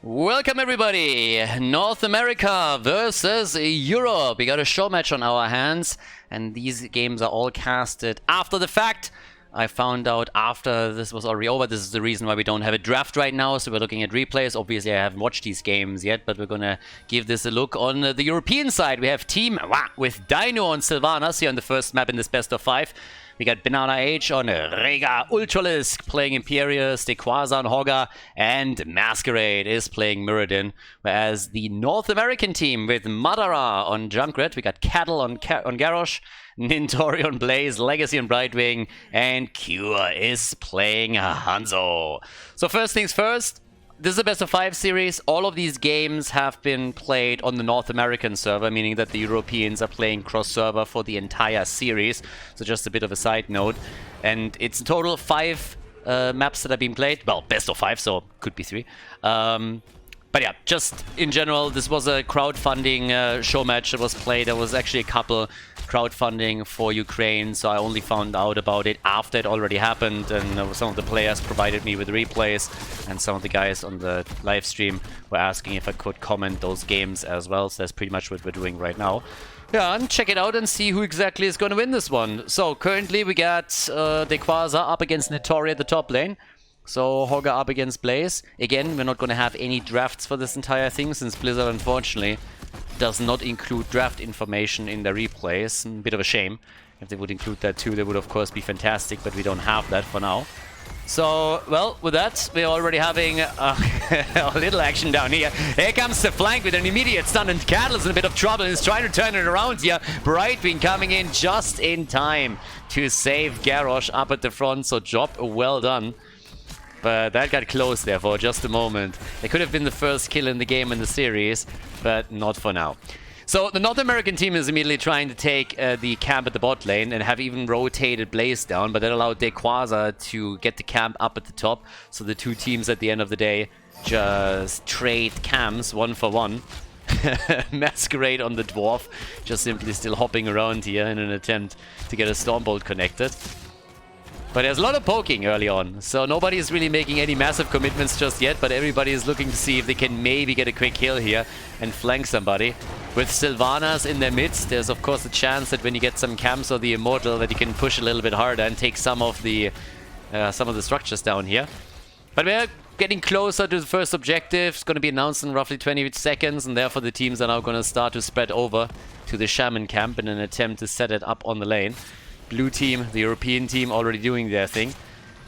Welcome everybody! North America versus Europe. We got a show match on our hands, and these games are all casted after the fact. I found out after this was already over. This is the reason why we don't have a draft right now, so we're looking at replays. Obviously, I haven't watched these games yet, but we're gonna give this a look. On the European side, we have Team with Dino on Sylvanas here on the first map in this best of 5. We got Banana H on Rega, Ultralisk playing Imperius, Dequaza on Hogga, and Masquerade is playing Muradin. Whereas the North American team with Madara on Junkrat, we got Cattle on Garrosh, Nintori on Blaze, Legacy on Brightwing, and Cure is playing Hanzo. So first things first, this is a best of 5 series. All of these games have been played on the North American server, meaning that the Europeans are playing cross-server for the entire series. So just a bit of a side note. And it's in total 5 maps that have been played. Well, best of 5, so could be 3. But yeah, just in general, this was a crowdfunding show match that was played. There was actually a couple crowdfunding for Ukraine, so I only found out about it after it already happened, and some of the players provided me with replays, and some of the guys on the live stream were asking if I could comment those games as well, so that's pretty much what we're doing right now. Yeah, and check it out and see who exactly is going to win this one. So currently we got Dequaza up against Nitori at the top lane. So Hogga up against Blaze. Again, we're not going to have any drafts for this entire thing, since Blizzard unfortunately does not include draft information in their replays. A bit of a shame. If they would include that too, that would of course be fantastic, but we don't have that for now. So, well, with that, we're already having a little action down here. Here comes the flank with an immediate stun, and Cattle is in a bit of trouble and is trying to turn it around here. Brightwing coming in just in time to save Garrosh up at the front, so job well done. But that got close there for just a moment. It could have been the first kill in the game in the series, but not for now. So the North American team is immediately trying to take the camp at the bot lane and have even rotated Blaze down, but that allowed Dequaza to get the camp up at the top. So the two teams at the end of the day just trade camps 1 for 1. Masquerade on the Dwarf, just simply still hopping around here in an attempt to get a Stormbolt connected. But there's a lot of poking early on, so nobody is really making any massive commitments just yet, but everybody is looking to see if they can maybe get a quick kill here and flank somebody. With Sylvanas in their midst, there's of course a chance that when you get some camps or the Immortal that you can push a little bit harder and take some of the structures down here. But we're getting closer to the first objective. It's going to be announced in roughly 20 seconds, and therefore the teams are now going to start to spread over to the Shaman camp in an attempt to set it up on the lane. Blue team, the European team, already doing their thing.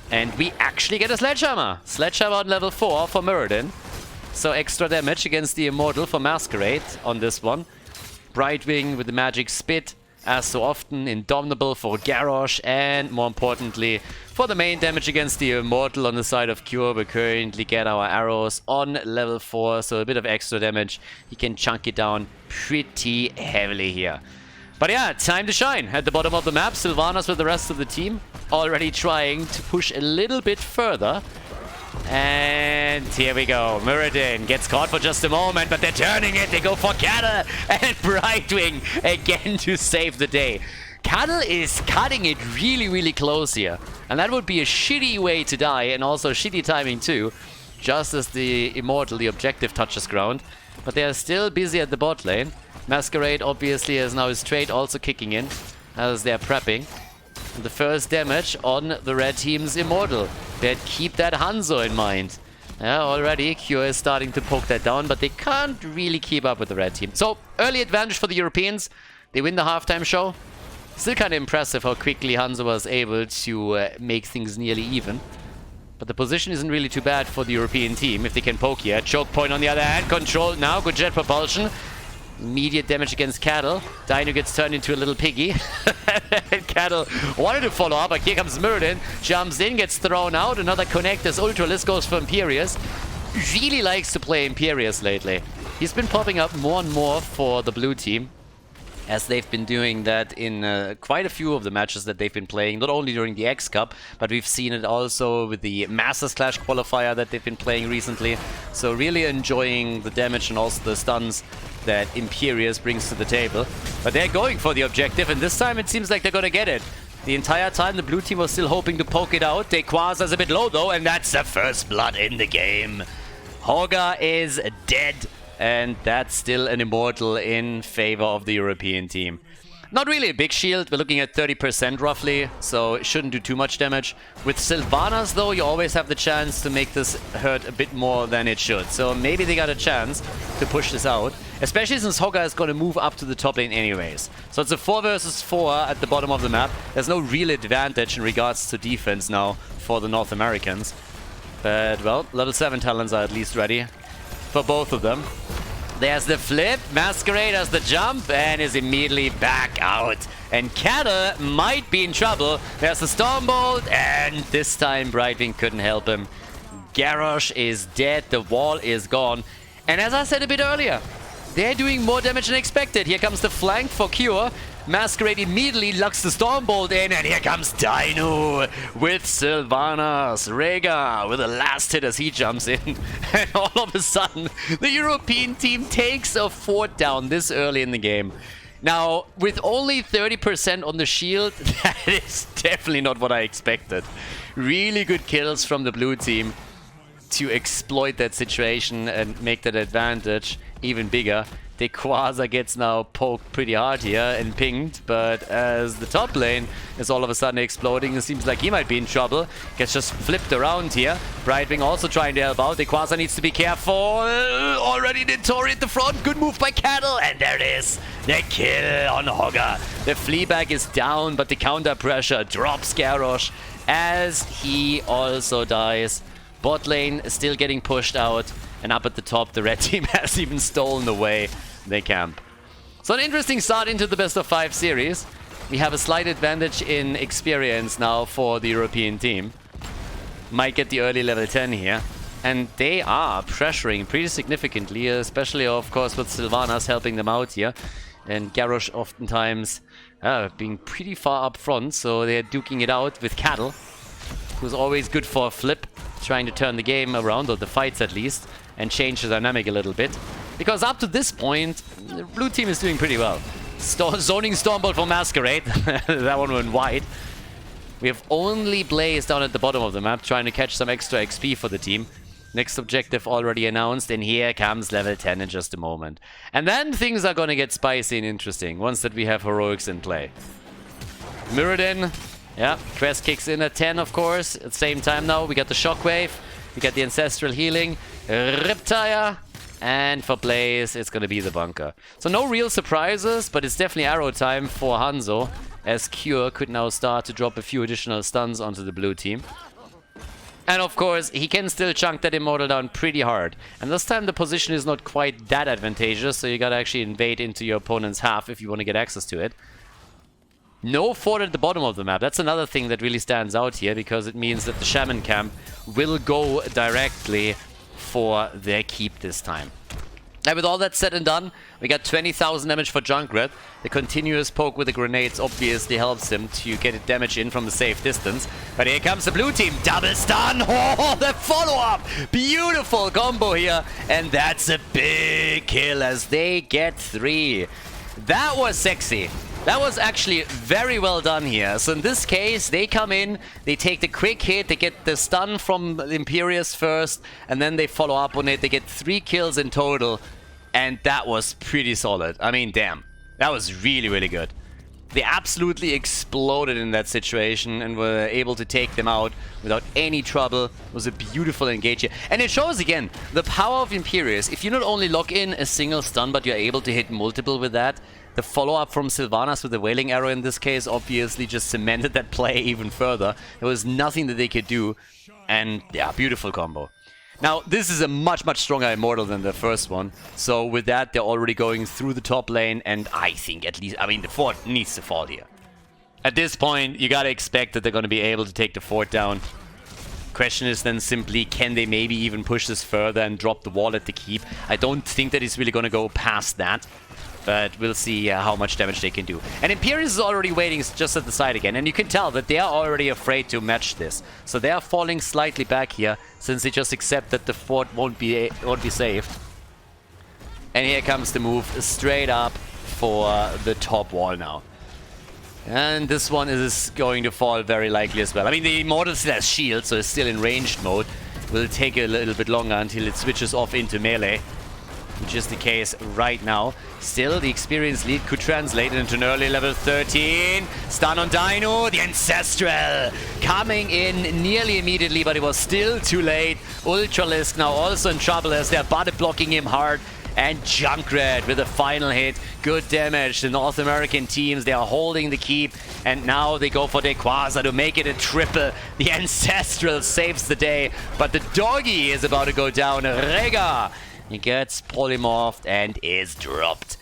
And we actually get a Sledgehammer. Sledgehammer on level 4 for Muradin. So extra damage against the Immortal for Masquerade on this one. Brightwing with the magic spit, as so often. Indomitable for Garrosh. And more importantly, for the main damage against the Immortal on the side of Cure, we currently get our arrows on level 4. So a bit of extra damage. He can chunk it down pretty heavily here. But yeah, time to shine. At the bottom of the map, Sylvanas with the rest of the team already trying to push a little bit further. And here we go. Muradin gets caught for just a moment, but they're turning it. They go for Cattle and Brightwing again to save the day. Cattle is cutting it really, really close here. And that would be a shitty way to die, and also shitty timing too. Just as the Immortal, the objective, touches ground. But they are still busy at the bot lane. Masquerade obviously has now his trade also kicking in as they're prepping. And the first damage on the red team's Immortal. They'd keep that Hanzo in mind. Yeah, already Cure is starting to poke that down, but they can't really keep up with the red team. So, early advantage for the Europeans. They win the halftime show. Still kind of impressive how quickly Hanzo was able to make things nearly even. But the position isn't really too bad for the European team if they can poke here. Choke point on the other hand, controlled now, good jet propulsion. Immediate damage against Cattle. Dino gets turned into a little piggy. Cattle wanted to follow up, but here comes Muradin. Jumps in, gets thrown out. Another connect as Ultralisk goes for Imperius. Really likes to play Imperius lately. He's been popping up more and more for the blue team, as they've been doing that in quite a few of the matches that they've been playing, not only during the X Cup, but we've seen it also with the Masters Clash qualifier that they've been playing recently. So really enjoying the damage and also the stuns that Imperius brings to the table. But they're going for the objective, and this time it seems like they're gonna get it. The entire time the blue team was still hoping to poke it out. Dequaza's a bit low though, and that's the first blood in the game. Hoga is dead, and that's still an immortal in favor of the European team. Not really a big shield, we're looking at 30% roughly, so it shouldn't do too much damage. With Sylvanas though, you always have the chance to make this hurt a bit more than it should. So maybe they got a chance to push this out, especially since Hoga is going to move up to the top lane anyways. So it's a 4 versus 4 at the bottom of the map. There's no real advantage in regards to defense now for the North Americans. But well, level 7 talents are at least ready for both of them. There's the flip, Masquerade has the jump and is immediately back out. And Khaldor might be in trouble. There's the Stormbolt, and this time Brightwing couldn't help him. Garrosh is dead, the wall is gone. And as I said a bit earlier, they're doing more damage than expected. Here comes the flank for Cure. Masquerade immediately locks the Stormbolt in, and here comes Dino with Sylvanas. Rega with a last hit as he jumps in. And all of a sudden, the European team takes a fort down this early in the game. Now, with only 30% on the shield, that is definitely not what I expected. Really good kills from the blue team to exploit that situation and make that advantage even bigger. Dequaza gets now poked pretty hard here and pinged, but as the top lane is all of a sudden exploding, it seems like he might be in trouble. Gets just flipped around here. Brightwing also trying to help out. Dequaza needs to be careful. Already Nitori at the front. Good move by Cattle, and there it is. The kill on Hoga. The Fleabag is down, but the counter pressure drops Garrosh as he also dies. Bot lane is still getting pushed out, and up at the top, the red team has even stolen away their camp. So an interesting start into the best of 5 series. We have a slight advantage in experience now for the European team. Might get the early level 10 here. And they are pressuring pretty significantly, especially of course with Sylvanas helping them out here. And Garrosh oftentimes being pretty far up front, so they're duking it out with Cattle, who's always good for a flip, trying to turn the game around, or the fights at least, and change the dynamic a little bit. Because up to this point, the blue team is doing pretty well. Zoning Stormbolt for Masquerade. That one went wide. We have only Blaze down at the bottom of the map, trying to catch some extra XP for the team. Next objective already announced, and here comes level 10 in just a moment. And then things are gonna get spicy and interesting, once that we have heroics in play. Mirrodin. Yeah, quest kicks in at 10, of course. At the same time now, we got the Shockwave, we got the Ancestral Healing, Riptire, and for Blaze, it's going to be the Bunker. So no real surprises, but it's definitely arrow time for Hanzo, as Cure could now start to drop a few additional stuns onto the blue team. And of course, he can still chunk that Immortal down pretty hard. And this time the position is not quite that advantageous, so you gotta actually invade into your opponent's half if you want to get access to it. No fort at the bottom of the map. That's another thing that really stands out here, because it means that the Shaman camp will go directly for their keep this time. And with all that said and done, we got 20,000 damage for Junkrat. The continuous poke with the grenades obviously helps him to get it damage in from the safe distance. But here comes the blue team. Double stun! Oh, the follow-up! Beautiful combo here. And that's a big kill as they get 3. That was sexy. That was actually very well done here. So in this case, they come in, they take the quick hit, they get the stun from Imperius first, and then they follow up on it. They get 3 kills in total, and that was pretty solid. I mean, damn. That was really, really good. They absolutely exploded in that situation and were able to take them out without any trouble. It was a beautiful engage here. And it shows again the power of Imperius. If you not only lock in a single stun, but you're able to hit multiple with that, the follow-up from Sylvanas with the Wailing Arrow in this case obviously just cemented that play even further. There was nothing that they could do, and yeah, beautiful combo. Now, this is a much, much stronger Immortal than the first one, so with that, they're already going through the top lane, and I think at least, I mean, the fort needs to fall here. At this point, you gotta expect that they're gonna be able to take the fort down. Question is then simply, can they maybe even push this further and drop the wall at the keep? I don't think that he's really gonna go past that. But we'll see how much damage they can do. And Imperius is already waiting just at the side again. And you can tell that they are already afraid to match this. So they are falling slightly back here, since they just accept that the fort won't be saved. And here comes the move straight up for the top wall now. And this one is going to fall very likely as well. I mean, the Immortal still has shield, so it's still in ranged mode. will take a little bit longer until it switches off into melee, which is the case right now. Still, the experience lead could translate into an early level 13. Stun on Dino, the Ancestral coming in nearly immediately, but it was still too late. Ultralisk now also in trouble as they're body blocking him hard. And Junkrat with a final hit. Good damage. The North American teams, they are holding the keep. And now they go for Quasar to make it a triple. The Ancestral saves the day. But the doggy is about to go down. Rega, he gets polymorphed and is dropped.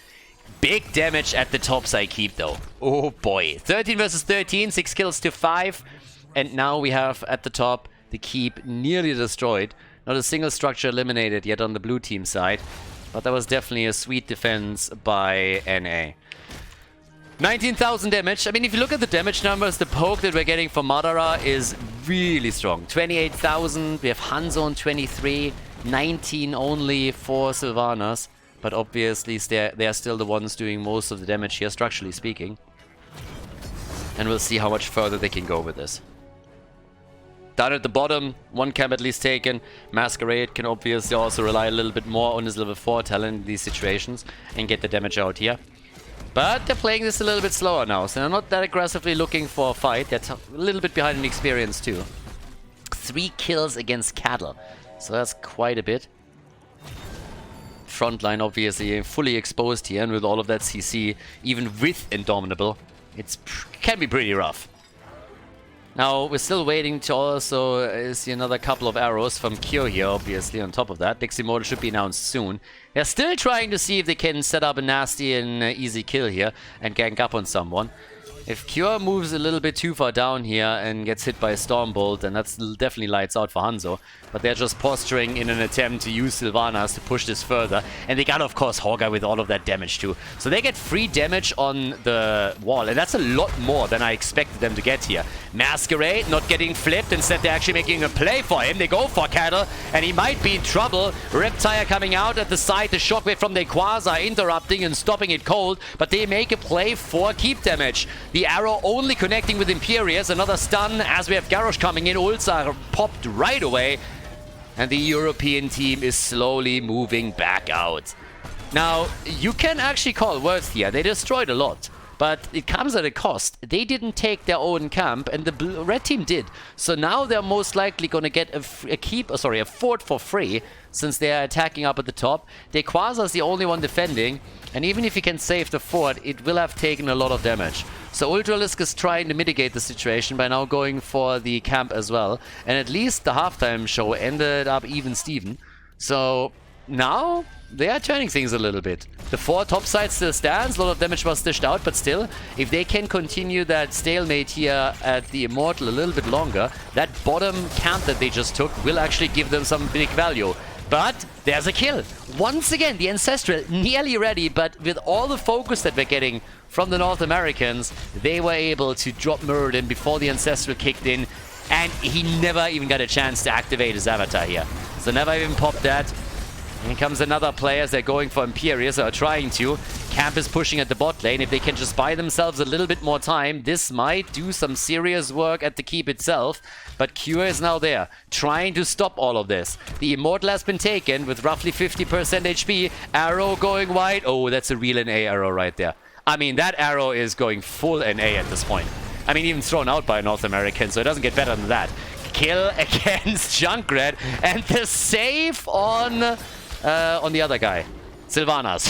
Big damage at the top side keep though. Oh boy. 13 versus 13. 6 kills to 5. And now we have at the top the keep nearly destroyed. Not a single structure eliminated yet on the blue team side. But that was definitely a sweet defense by NA. 19,000 damage. I mean, if you look at the damage numbers, the poke that we're getting from Madara is really strong. 28,000. We have Hanzo on 23. 19 only for Sylvanas. But obviously, they are still the ones doing most of the damage here, structurally speaking. And we'll see how much further they can go with this. Down at the bottom, one camp at least taken. Masquerade can obviously also rely a little bit more on his level 4 talent in these situations and get the damage out here. But they're playing this a little bit slower now, so they're not that aggressively looking for a fight. They're a little bit behind in experience too. 3 kills against Cattle, so that's quite a bit. Frontline obviously fully exposed here, and with all of that CC, even with Indomitable, it can be pretty rough. Now, we're still waiting to also see another couple of arrows from Cure here, obviously, on top of that. Dixie Mortal should be announced soon. They're still trying to see if they can set up a nasty and easy kill here and gank up on someone. If Cure moves a little bit too far down here and gets hit by a Stormbolt, then that's definitely lights out for Hanzo. But they're just posturing in an attempt to use Sylvanas to push this further. And they got, of course, Hogger with all of that damage too. So they get free damage on the wall. And that's a lot more than I expected them to get here. Masquerade not getting flipped. Instead, they're actually making a play for him. They go for Cattle, and he might be in trouble. Reptile coming out at the side. The shockwave from the Quasar interrupting and stopping it cold. But they make a play for keep damage. The arrow only connecting with Imperius. Another stun as we have Garrosh coming in. Ults are popped right away. And the European team is slowly moving back out. Now, you can actually call words here. They destroyed a lot. But it comes at a cost. They didn't take their own camp, and the red team did. So now they're most likely going to get a fort for free, since they are attacking up at the top. Quasar is the only one defending, and even if he can save the fort, it will have taken a lot of damage. So Ultralisk is trying to mitigate the situation by now going for the camp as well. And at least the halftime show ended up even Steven. So now they are turning things a little bit. The 4 top side still stands, a lot of damage was dished out, but still, if they can continue that stalemate here at the Immortal a little bit longer, that bottom camp that they just took will actually give them some big value. But there's a kill. Once again, the Ancestral nearly ready, but with all the focus that we're getting from the North Americans, they were able to drop Muradin before the Ancestral kicked in, and he never even got a chance to activate his avatar here. So never even popped that. Here comes another player as they're going for Imperius, or trying to. Camp is pushing at the bot lane. If they can just buy themselves a little bit more time, this might do some serious work at the keep itself. But Cure is now there, trying to stop all of this. The Immortal has been taken with roughly 50% HP. Arrow going wide. Oh, that's a real NA arrow right there. I mean, that arrow is going full NA at this point. I mean, even thrown out by a North American, so it doesn't get better than that. Kill against Junkrat, and the save on the other guy, Sylvanas.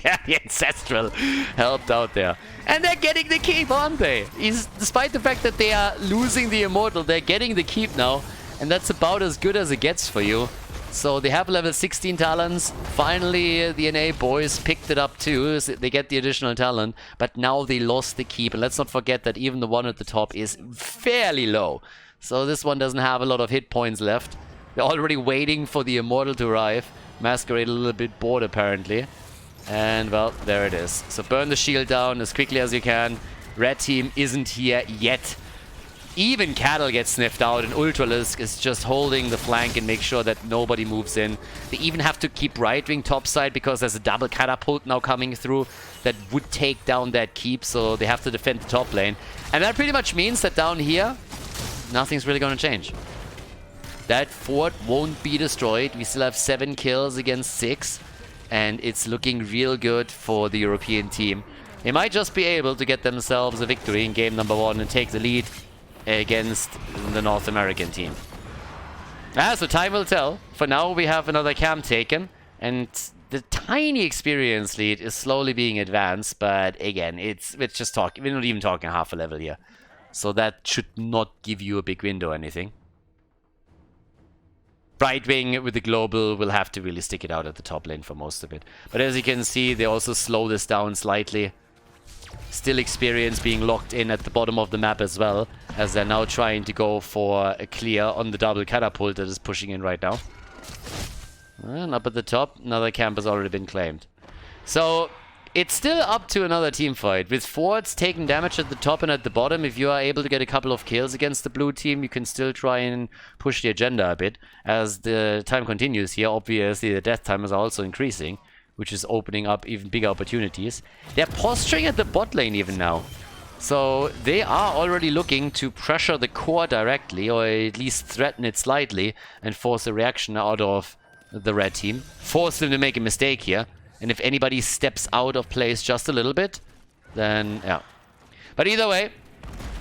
Yeah, the Ancestral helped out there. And they're getting the keep, aren't they? Despite the fact that they are losing the Immortal, they're getting the keep now. And that's about as good as it gets for you. So they have level 16 talents. Finally, the NA boys picked it up too. So they get the additional talent. But now they lost the keep. And let's not forget that even the one at the top is fairly low. So this one doesn't have a lot of hit points left. They're already waiting for the Immortal to arrive. Masquerade a little bit bored apparently. And well, there it is. So burn the shield down as quickly as you can. Red team isn't here yet. Even Cattle gets sniffed out, and Ultralisk is just holding the flank and make sure that nobody moves in. They even have to keep right wing topside because there's a double catapult now coming through that would take down that keep, so they have to defend the top lane. And that pretty much means that down here, nothing's really going to change. that fort won't be destroyed. We still have 7 kills against 6. And it's looking real good for the European team. They might just be able to get themselves a victory in game number 1 and take the lead against the North American team. So time will tell. For now, we have another camp taken. And the tiny experience lead is slowly being advanced. But again, it's just talking. We're not even talking half a level here. So that should not give you a big window or anything. Brightwing with the global will have to really stick it out at the top lane for most of it. But as you can see, they also slow this down slightly. Still experience being locked in at the bottom of the map as well, as they're now trying to go for a clear on the double catapult that is pushing in right now. And up at the top, another camp has already been claimed. So it's still up to another team fight. With forts taking damage at the top and at the bottom, if you are able to get a couple of kills against the blue team, you can still try and push the agenda a bit. As the time continues here, obviously the death time is also increasing, which is opening up even bigger opportunities. They're posturing at the bot lane even now. So they are already looking to pressure the core directly, or at least threaten it slightly, and force a reaction out of the red team. Force them to make a mistake here. And if anybody steps out of place just a little bit, then yeah. But either way,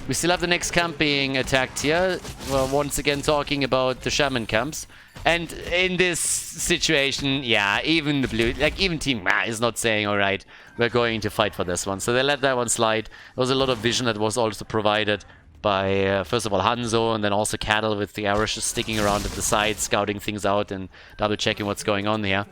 we still have the next camp being attacked here. We're once again talking about the shaman camps. And in this situation, yeah, even the blue, like even Team is not saying, all right, we're going to fight for this one. So they let that one slide. There was a lot of vision that was also provided by, first of all, Hanzo, and then also Cattle with the arrows just sticking around at the side, scouting things out and double checking what's going on here.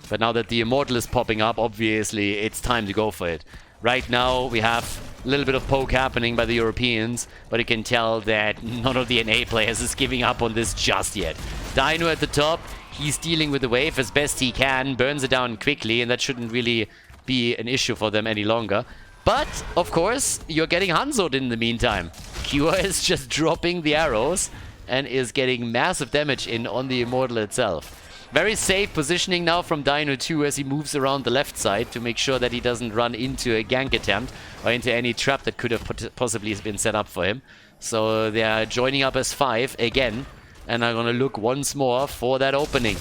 But now that the Immortal is popping up, obviously it's time to go for it. Right now we have a little bit of poke happening by the Europeans, but you can tell that none of the NA players is giving up on this just yet. Dino at the top, he's dealing with the wave as best he can, burns it down quickly, and that shouldn't really be an issue for them any longer. But, of course, you're getting Hanzo'd in the meantime. Cure is just dropping the arrows and is getting massive damage in on the Immortal itself. Very safe positioning now from Dino 2 as he moves around the left side to make sure that he doesn't run into a gank attempt or into any trap that could have possibly been set up for him. So they are joining up as 5 again and are going to look once more for that opening.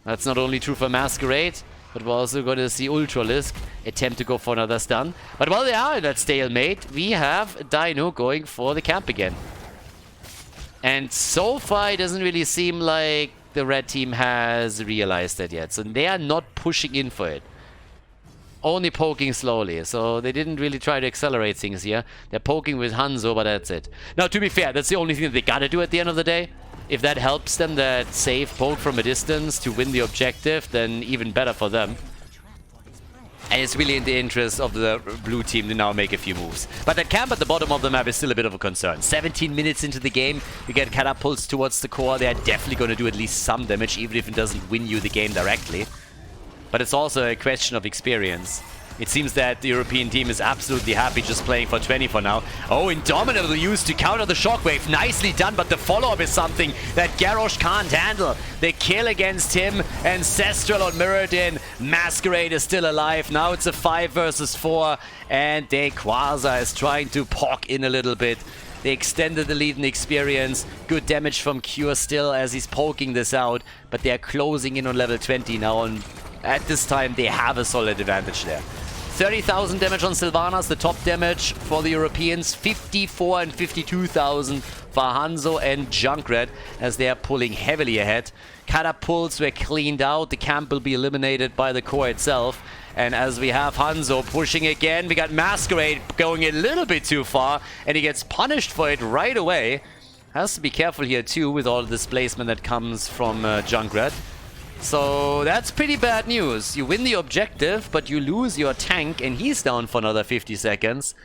That's not only true for Masquerade, but we're also going to see Ultralisk attempt to go for another stun. But while they are in that stalemate, we have Dino going for the camp again. And so far it doesn't really seem like the red team has realized that yet. So they are not pushing in for it. Only poking slowly. So they didn't really try to accelerate things here. They're poking with Hanzo, but that's it. Now, to be fair, that's the only thing that they gotta do at the end of the day. If that helps them, that safe poke from a distance to win the objective, then even better for them. And it's really in the interest of the blue team to now make a few moves. But the camp at the bottom of the map is still a bit of a concern. 17 minutes into the game, you get catapults towards the core. They are definitely going to do at least some damage, even if it doesn't win you the game directly. But it's also a question of experience. It seems that the European team is absolutely happy just playing for 20 for now. Oh, Indomitable used to counter the shockwave. Nicely done, but the follow-up is something that Garrosh can't handle. The kill against him, Ancestral on Mirrodin. Masquerade is still alive. Now it's a 5 versus 4, and Quasar is trying to poke in a little bit. They extended the lead in experience. Good damage from Cure still as he's poking this out, but they're closing in on level 20 now, and at this time they have a solid advantage there. 30,000 damage on Sylvanas, the top damage for the Europeans. 54 and 52,000 for Hanzo and Junkrat as they are pulling heavily ahead. Catapults were cleaned out. The camp will be eliminated by the core itself. And as we have Hanzo pushing again, we got Masquerade going a little bit too far, and he gets punished for it right away. Has to be careful here too with all the displacement that comes from Junkrat. So that's pretty bad news. You win the objective, but you lose your tank, and he's down for another 50 seconds.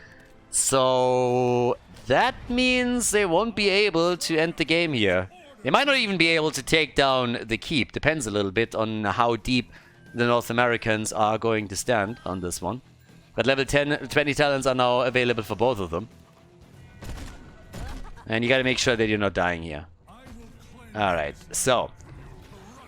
So that means they won't be able to end the game here. They might not even be able to take down the keep. Depends a little bit on how deep the North Americans are going to stand on this one. But level 20 talents are now available for both of them. And you gotta make sure that you're not dying here. Alright, so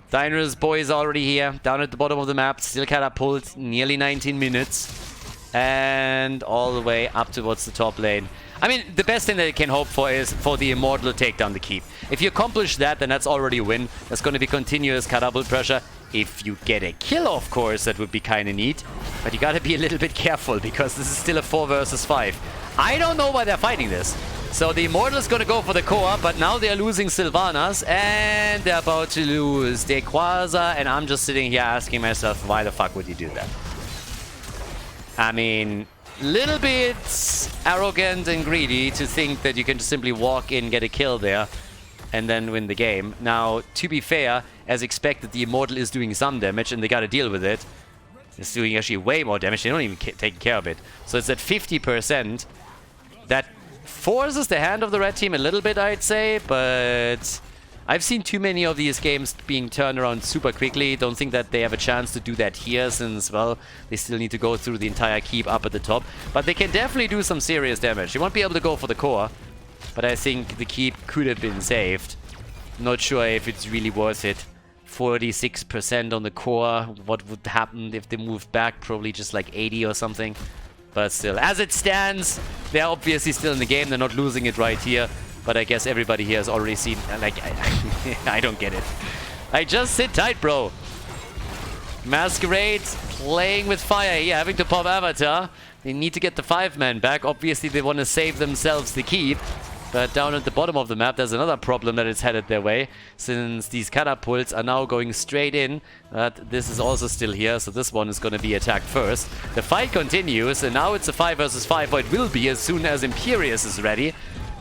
Dino's boys are already here, down at the bottom of the map, still catapult, nearly 19 minutes. And all the way up towards the top lane. I mean, the best thing that you can hope for is for the Immortal to take down the keep. If you accomplish that, then that's already a win. There's going to be continuous catapult pressure. If you get a kill, of course, that would be kind of neat. But you gotta be a little bit careful, because this is still a 4 versus 5. I don't know why they're fighting this. So the Immortal is gonna go for the core, but now they're losing Sylvanas, and they're about to lose Quasar, and I'm just sitting here asking myself, why the fuck would you do that? I mean, little bit arrogant and greedy to think that you can just simply walk in, get a kill there, and then win the game. Now, to be fair, as expected, the Immortal is doing some damage, and they gotta deal with it. It's doing actually way more damage. They don't even take care of it. So it's at 50%. That forces the hand of the red team a little bit, I'd say, but I've seen too many of these games being turned around super quickly. Don't think that they have a chance to do that here, since, well, they still need to go through the entire keep up at the top. But they can definitely do some serious damage. They won't be able to go for the core, but I think the keep could have been saved. Not sure if it's really worth it. 46% on the core. What would happen if they moved back? Probably just like 80 or something. But still, as it stands, they're obviously still in the game. They're not losing it right here. But I guess everybody here has already seen... Like, I don't get it. I just sit tight, bro. Masquerade playing with fire here, having to pop Avatar. They need to get the 5-man back. Obviously, they want to save themselves the keep. But down at the bottom of the map, there's another problem that is headed their way, since these catapults are now going straight in. But this is also still here, so this one is going to be attacked first. The fight continues, and now it's a 5 versus 5, or it will be as soon as Imperius is ready.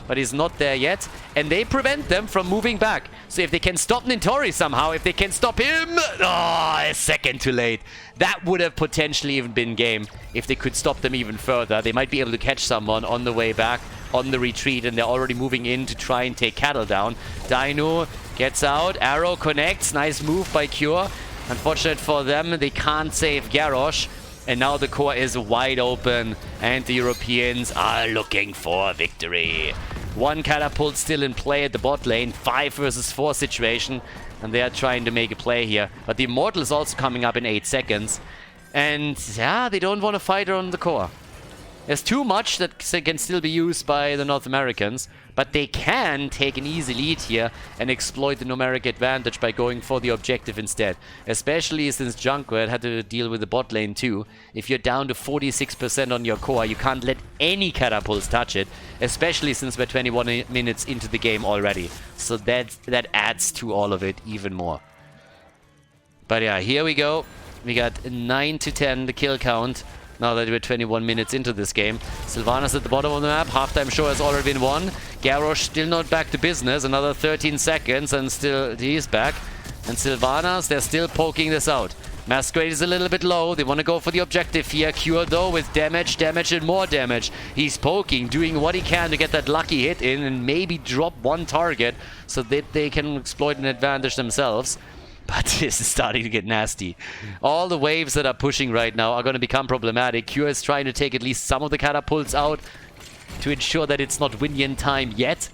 But he's not there yet, and they prevent them from moving back. So if they can stop Nintori somehow, if they can stop him... Oh, a second too late. That would have potentially even been game if they could stop them even further. They might be able to catch someone on the way back, on the retreat, and they're already moving in to try and take Cattle down. Dino gets out, arrow connects, nice move by Cure. Unfortunate for them, they can't save Garrosh. And now the core is wide open, and the Europeans are looking for victory. One catapult still in play at the bot lane, 5 versus 4 situation, and they are trying to make a play here. But the Immortal is also coming up in 8 seconds. And yeah, they don't want to fight on the core. There's too much that can still be used by the North Americans, but they can take an easy lead here and exploit the numeric advantage by going for the objective instead. Especially since Junkrat had to deal with the bot lane too. If you're down to 46% on your core, you can't let any catapults touch it, especially since we're 21 minutes into the game already. So that adds to all of it even more. But yeah, here we go. We got 9 to 10, the kill count. Now that we're 21 minutes into this game. Sylvanas at the bottom of the map. Halftime show has already been won. Garrosh still not back to business. Another 13 seconds and still he's back. And Sylvanas, they're still poking this out. Masquerade is a little bit low. They want to go for the objective here. Cure though with damage, and more damage. He's poking, doing what he can to get that lucky hit in and maybe drop one target so that they can exploit an advantage themselves. But this is starting to get nasty. All the waves that are pushing right now are going to become problematic. Cure is trying to take at least some of the catapults out to ensure that it's not Winian time yet.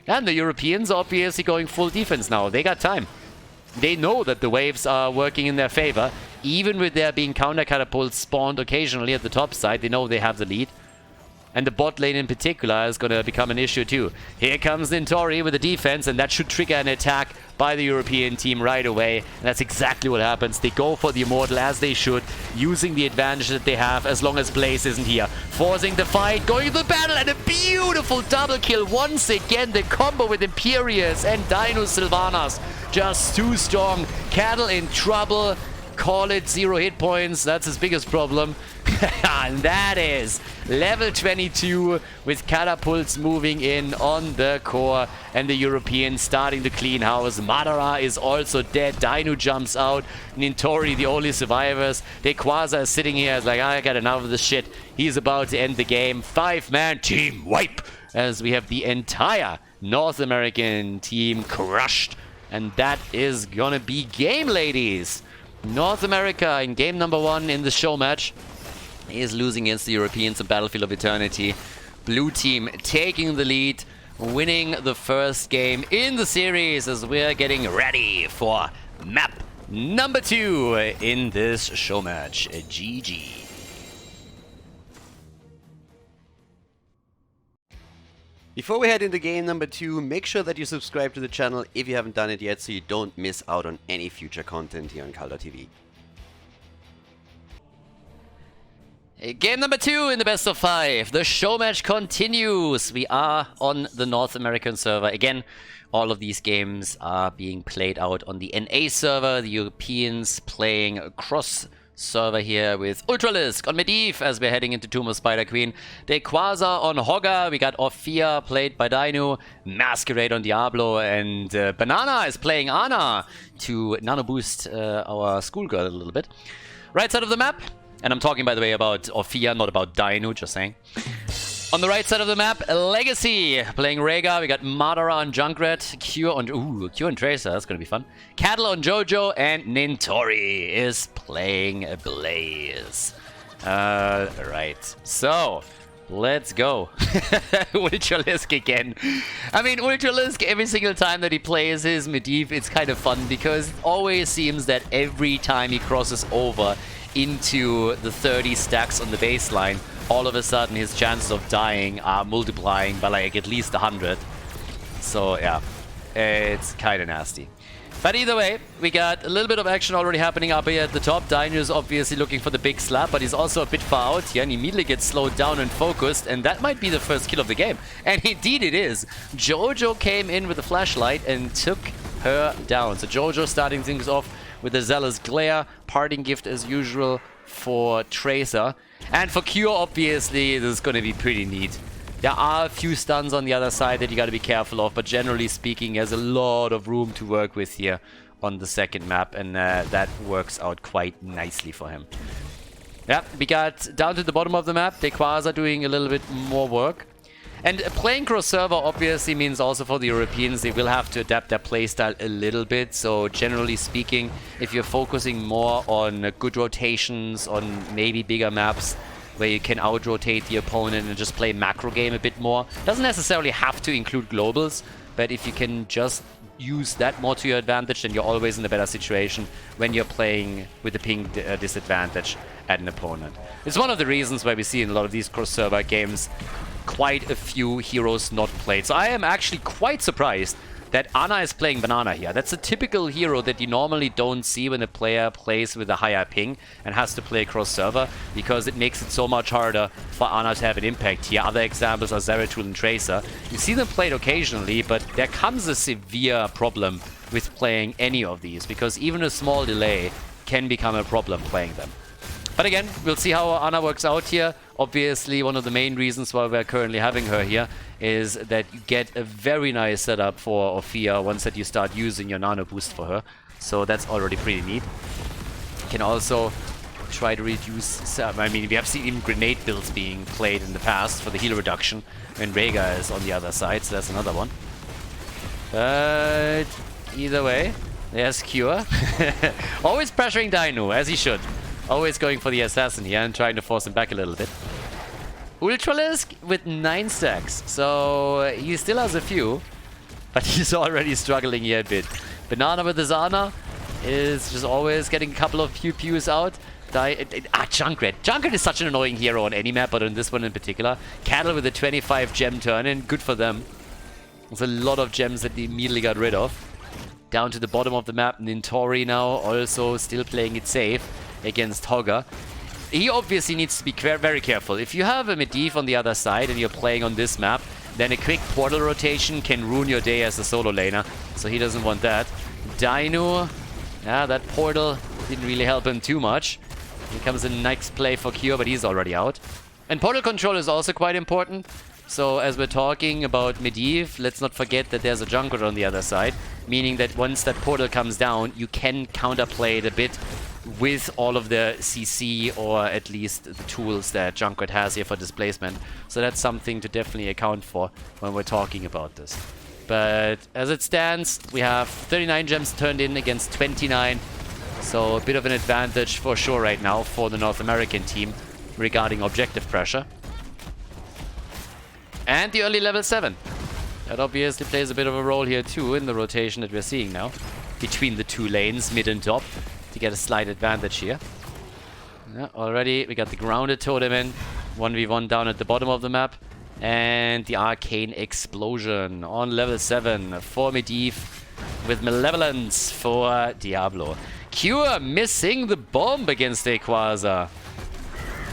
And the Europeans are obviously going full defense now. They got time. They know that the waves are working in their favor. Even with there being counter catapults spawned occasionally at the top side, they know they have the lead. And the bot lane in particular is going to become an issue too. Here comes Nintori with the defense, and that should trigger an attack by the European team right away. And that's exactly what happens. They go for the Immortal as they should, using the advantage that they have as long as Blaze isn't here. Forcing the fight, going to the battle, and a beautiful double kill once again. The combo with Imperius and Dino Sylvanas. Just too strong. Cattle in trouble. Call it 0 hit points. That's his biggest problem. And that is level 22 with catapults moving in on the core and the Europeans starting to clean house. Madara is also dead. Dino jumps out. Nintori, the only survivors. Quasar is sitting here. Is like, I got enough of this shit. He's about to end the game. 5-man team wipe as we have the entire North American team crushed. And that is gonna be game, ladies. North America in game number 1 in the show match is losing against the Europeans in Battlefield of Eternity. Blue team taking the lead, winning the first game in the series as we're getting ready for map number 2 in this show match. GG. Before we head into game number 2, make sure that you subscribe to the channel if you haven't done it yet so you don't miss out on any future content here on Khaldor TV. Game number 2 in the best of 5. The show match continues. We are on the North American server. Again, all of these games are being played out on the NA server. The Europeans playing across server here with Ultralisk on Medivh as we're heading into Tomb of Spider Queen. Dequaza on Hogger. We got Orphea played by Dino. Masquerade on Diablo. And Banana is playing Ana to nano boost our schoolgirl a little bit. Right side of the map. And I'm talking, by the way, about Orphea, not about Dino, just saying. On the right side of the map, Legacy playing Rega. We got Madara on Junkrat, Q on Tracer, that's gonna be fun. Cattle on Jojo, and Nintori is playing Blaze. Right. So, let's go. Ultralisk again. I mean, Ultralisk, every single time that he plays his Medivh, it's kind of fun because it always seems that every time he crosses over into the 30 stacks on the baseline, all of a sudden his chances of dying are multiplying by like at least 100. So yeah, it's kind of nasty. But either way, we got a little bit of action already happening up here at the top. Dino is obviously looking for the big slap, but he's also a bit far out here and immediately gets slowed down and focused, and that might be the first kill of the game. And indeed it is. Jojo came in with a flashlight and took her down. So Jojo starting things off with a Zealous Glare, parting gift as usual for Tracer. And for Q, obviously, this is going to be pretty neat. There are a few stuns on the other side that you got to be careful of, but generally speaking, there's a lot of room to work with here on the second map, and that works out quite nicely for him. Yeah, we got down to the bottom of the map. Dequaza doing a little bit more work. And playing cross-server obviously means also for the Europeans, they will have to adapt their playstyle a little bit. So generally speaking, if you're focusing more on good rotations, on maybe bigger maps, where you can out-rotate the opponent and just play macro game a bit more, doesn't necessarily have to include globals, but if you can just use that more to your advantage, then you're always in a better situation when you're playing with the ping disadvantage at an opponent. It's one of the reasons why we see in a lot of these cross-server games quite a few heroes not played. So I am actually quite surprised that Ana is playing Banana here. That's a typical hero that you normally don't see when a player plays with a higher ping and has to play cross-server, because it makes it so much harder for Ana to have an impact here. Other examples are Zeratul and Tracer. You see them played occasionally, but there comes a severe problem with playing any of these, because even a small delay can become a problem playing them. But again, we'll see how Ana works out here. Obviously, one of the main reasons why we're currently having her here is that you get a very nice setup for Orphea once that you start using your nano boost for her. So that's already pretty neat. You can also try to reduce... I mean, we have seen even grenade builds being played in the past for the heal reduction when Rega is on the other side, so that's another one. But either way, there's Cure. Always pressuring Dino, as he should. Always going for the assassin here and trying to force him back a little bit. Ultralisk with 9 stacks, so he still has a few, but he's already struggling here a bit. Banana with his Ana is just always getting a couple of pews out. Junkrat. Junkrat is such an annoying hero on any map, but on this one in particular. Cattle with a 25 gem turn-in, good for them. There's a lot of gems that they immediately got rid of. Down to the bottom of the map, Nintori now also still playing it safe against Hogger. He obviously needs to be very careful. If you have a Medivh on the other side and you're playing on this map, then a quick portal rotation can ruin your day as a solo laner, so he doesn't want that. Dino, yeah, that portal didn't really help him too much. Here comes a nice play for Cure, but he's already out. And portal control is also quite important. So as we're talking about Medivh, let's not forget that there's a Junkrat on the other side, meaning that once that portal comes down, you can counterplay it a bit with all of the CC, or at least the tools that Junkrat has here for displacement. So that's something to definitely account for when we're talking about this. But as it stands, we have 39 gems turned in against 29. So a bit of an advantage for sure right now for the North American team regarding objective pressure. And the early level 7. That obviously plays a bit of a role here too in the rotation that we're seeing now between the two lanes, mid and top, to get a slight advantage here. Yeah, already we got the grounded totem in. 1v1 down at the bottom of the map. And the Arcane Explosion on level 7 for Medivh with Malevolence for Diablo. Cure missing the bomb against Equaza,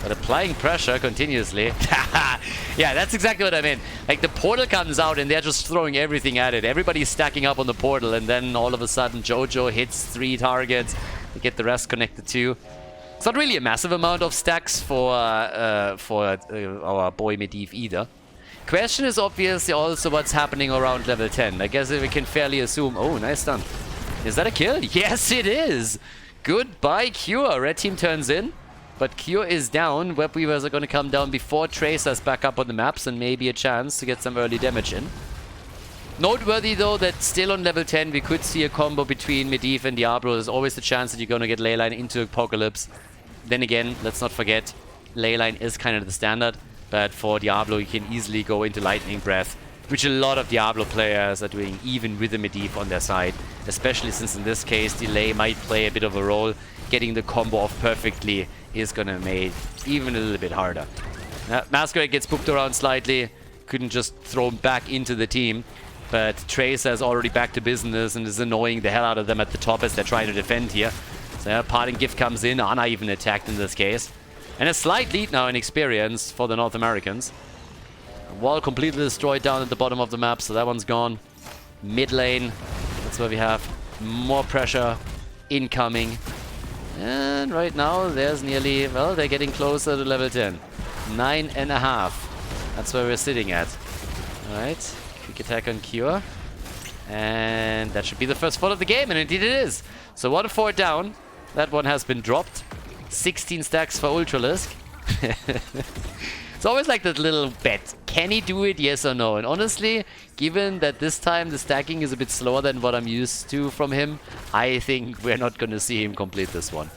but applying pressure continuously. Yeah, that's exactly what I mean. Like, the portal comes out and they're just throwing everything at it. Everybody's stacking up on the portal, and then all of a sudden Jojo hits 3 targets. They get the rest connected too. It's not really a massive amount of stacks for our boy Medivh either. Question is obviously also what's happening around level 10. I guess we can fairly assume... Oh, nice stun. Is that a kill? Yes, it is! Goodbye, Cure. Red team turns in, but Cure is down. Web Weavers are going to come down before Tracer's back up on the maps, and maybe a chance to get some early damage in. Noteworthy though that still on level 10 we could see a combo between Medivh and Diablo. There's always the chance that you're going to get Leyline into Apocalypse. Then again, let's not forget, Leyline is kind of the standard. But for Diablo, you can easily go into Lightning Breath, which a lot of Diablo players are doing, even with the Medivh on their side. Especially since in this case, delay might play a bit of a role. Getting the combo off perfectly is gonna make even a little bit harder. Masquerade gets booked around slightly. Couldn't just throw him back into the team. But Tracer is already back to business and is annoying the hell out of them at the top as they're trying to defend here. So yeah, Parting Gift comes in. Ana even attacked in this case. And a slight lead now in experience for the North Americans. Wall completely destroyed down at the bottom of the map, so that one's gone. Mid lane, that's where we have more pressure incoming. And right now there's nearly, well, they're getting closer to level 10. 9.5. That's where we're sitting at. Alright, quick attack on Cure. And that should be the first fall of the game, and indeed it is. So 1-4 down. That one has been dropped. 16 stacks for Ultralisk. It's always like that little bet. Can he do it, yes or no? And honestly, given that this time the stacking is a bit slower than what I'm used to from him, I think we're not going to see him complete this one.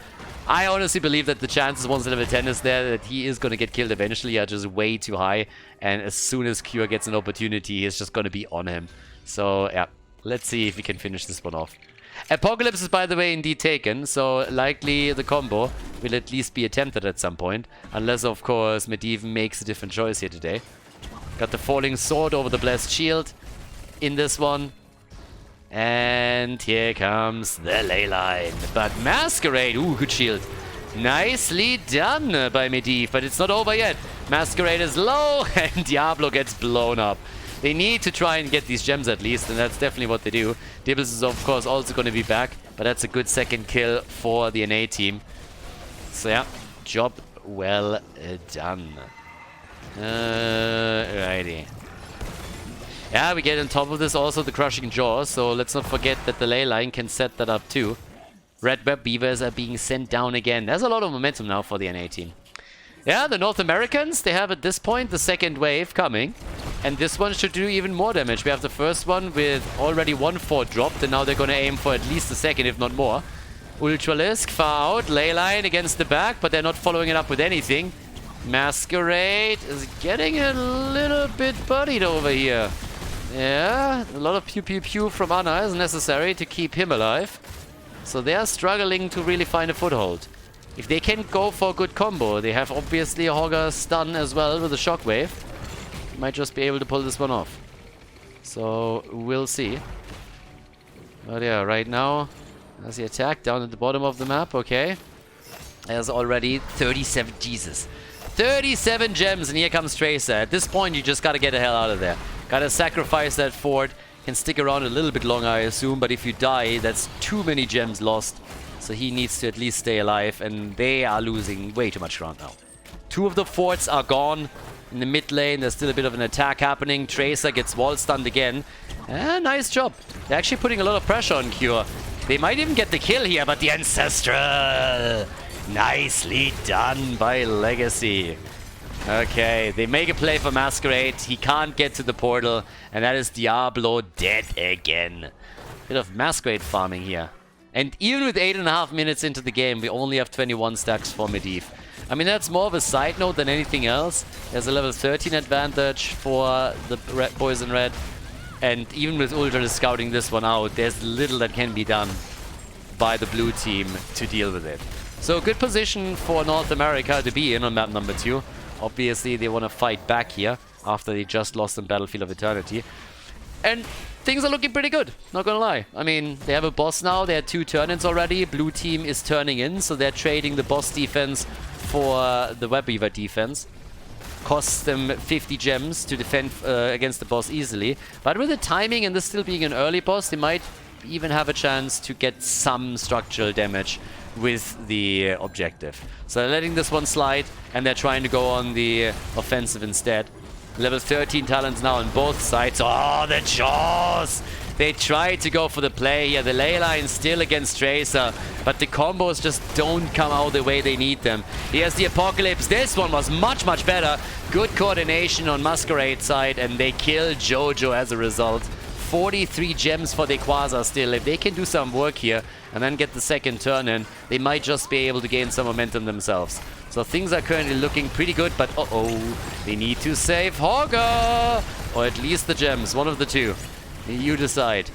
I honestly believe that the chances once level 10 is there that he is going to get killed eventually are just way too high. And as soon as Cure gets an opportunity, it's just going to be on him. So yeah, let's see if we can finish this one off. Apocalypse is, by the way, indeed taken, so likely the combo will at least be attempted at some point. Unless, of course, Medivh makes a different choice here today. Got the Falling Sword over the Blessed Shield in this one. And here comes the Leyline. But Masquerade, ooh, good shield. Nicely done by Medivh, but it's not over yet. Masquerade is low, and Diablo gets blown up. They need to try and get these gems at least, and that's definitely what they do. Dibbles is, of course, also going to be back, but that's a good second kill for the NA team. So, yeah, job well done. Righty. Yeah, we get on top of this also the Crushing Jaw, so let's not forget that the Leyline can set that up too. Red Web Beavers are being sent down again. There's a lot of momentum now for the NA team. Yeah, the North Americans, they have at this point the second wave coming. And this one should do even more damage. We have the first one with already 1-4 dropped, and now they're going to aim for at least the second, if not more. Ultralisk far out, Leyline against the back, but they're not following it up with anything. Masquerade is getting a little bit buddied over here. Yeah, a lot of pew pew pew from Ana is necessary to keep him alive. So they are struggling to really find a foothold. If they can go for a good combo, they have obviously a Hogger stun as well with a shockwave. Might just be able to pull this one off. So we'll see. But yeah, right now there's the attack down at the bottom of the map. Okay. There's already 37. Jesus. 37 gems, and here comes Tracer. At this point, you just gotta get the hell out of there. Gotta sacrifice that fort. Can stick around a little bit longer, I assume, but if you die, that's too many gems lost. So he needs to at least stay alive, and they are losing way too much ground now. 2 of the forts are gone. In the mid lane, there's still a bit of an attack happening. Tracer gets wall stunned again. Nice job. They're actually putting a lot of pressure on Cure. They might even get the kill here, but the Ancestral. Nicely done by Legacy. Okay, they make a play for Masquerade. He can't get to the portal, and that is Diablo dead again. Bit of Masquerade farming here. And even with 8.5 minutes into the game, we only have 21 stacks for Medivh. I mean, that's more of a side note than anything else. There's a level 13 advantage for the boys in red. And even with Ultra scouting this one out, there's little that can be done by the blue team to deal with it. So good position for North America to be in on map number 2. Obviously, they want to fight back here. after they just lost in Battlefield of Eternity. And things are looking pretty good, not gonna lie. I mean, they have a boss now, they had 2 turn-ins already. Blue team is turning in, so they're trading the boss defense for the Web Weaver defense. Costs them 50 gems to defend against the boss easily. But with the timing and this still being an early boss, they might even have a chance to get some structural damage with the objective. So they're letting this one slide, and they're trying to go on the offensive instead. Level 13 talents now on both sides. Oh, the jaws! They tried to go for the play here. The ley line still against Tracer, but the combos just don't come out the way they need them. Here's the Apocalypse. This one was much, much better. Good coordination on Masquerade side, and they kill Jojo as a result. 43 gems for the Quasar still. If they can do some work here and then get the second turn in, they might just be able to gain some momentum themselves. So things are currently looking pretty good, but they need to save Hogger! Or at least the gems, one of the two. You decide.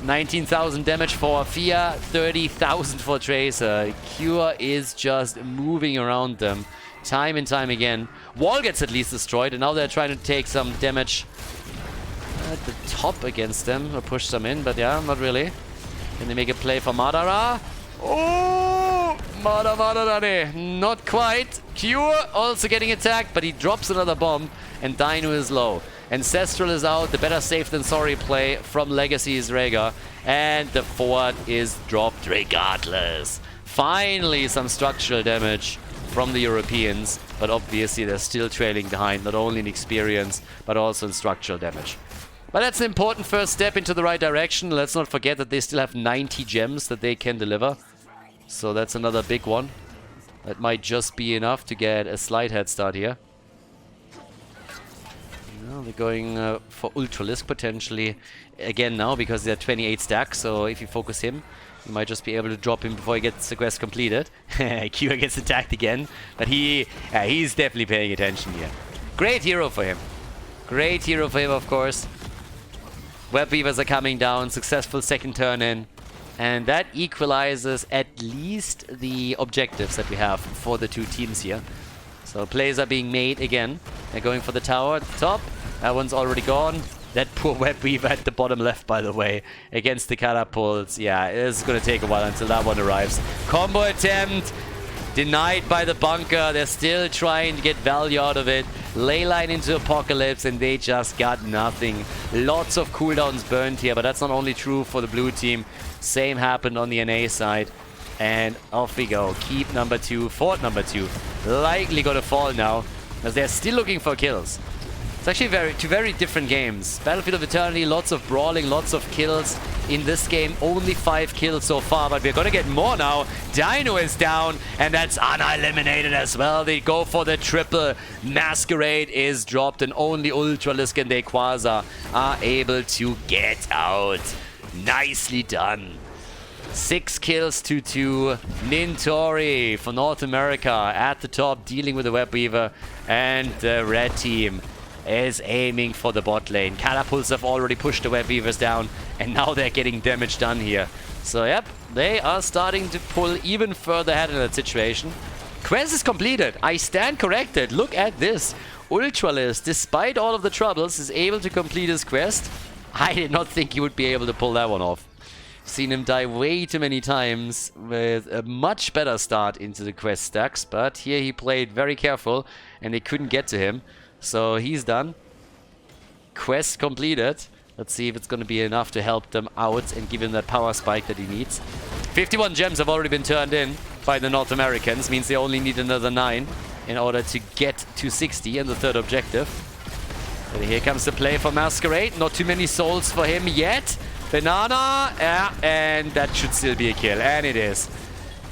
19,000 damage for Fia, 30,000 for Tracer. Cure is just moving around them time and time again. Wall gets at least destroyed, and now they're trying to take some damage at the top against them, or push them in, but yeah, not really. Can they make a play for Madara? Oh! Madara, not quite. Cure also getting attacked, but he drops another bomb, and Dino is low. Ancestral is out, the better safe than sorry play from Legacy's Rhaegar, and the fort is dropped regardless. Finally, some structural damage from the Europeans, but obviously they're still trailing behind, not only in experience, but also in structural damage. But that's an important first step into the right direction. Let's not forget that they still have 90 gems that they can deliver. So that's another big one. That might just be enough to get a slight head start here. Well, they're going for Ultralisk potentially again now because they're 28 stacks. So if you focus him, you might just be able to drop him before he gets the quest completed. Kira gets attacked again, but he's definitely paying attention here. Great hero for him. Great hero for him, of course. Web Weavers are coming down, successful second turn in, and that equalizes at least the objectives that we have for the two teams here. So plays are being made again. They're going for the tower at the top. That one's already gone. That poor Web Weaver at the bottom left, by the way, against the catapults. Yeah, it's going to take a while until that one arrives. Combo attempt. Denied by the bunker. They're still trying to get value out of it. Leyline into Apocalypse, and they just got nothing. Lots of cooldowns burned here, but that's not only true for the blue team. Same happened on the NA side. And off we go. Keep number 2, fort number 2. Likely gonna fall now, as they're still looking for kills. It's actually two very different games. Battlefield of Eternity, lots of brawling, lots of kills. In this game, only 5 kills so far, but we're gonna get more now. Dino is down, and that's Ana eliminated as well. They go for the triple. Masquerade is dropped, and only Ultralisk and Quasar are able to get out. Nicely done. 6 kills to 2. Nintori for North America at the top, dealing with the Web Weaver, and the red team is aiming for the bot lane. Catapults have already pushed the Web Weavers down, and now they're getting damage done here. So yep, they are starting to pull even further ahead in that situation. Quest is completed. I stand corrected. Look at this. Ultralisk, despite all of the troubles, is able to complete his quest. I did not think he would be able to pull that one off. Seen him die way too many times with a much better start into the quest stacks, but here he played very careful and they couldn't get to him. So he's done. Quest completed. Let's see if it's going to be enough to help them out and give him that power spike that he needs. 51 gems have already been turned in by the North Americans. Means they only need another 9 in order to get to 60 and the third objective. But here comes the play for Masquerade. Not too many souls for him yet. Banana, yeah, and that should still be a kill, and it is.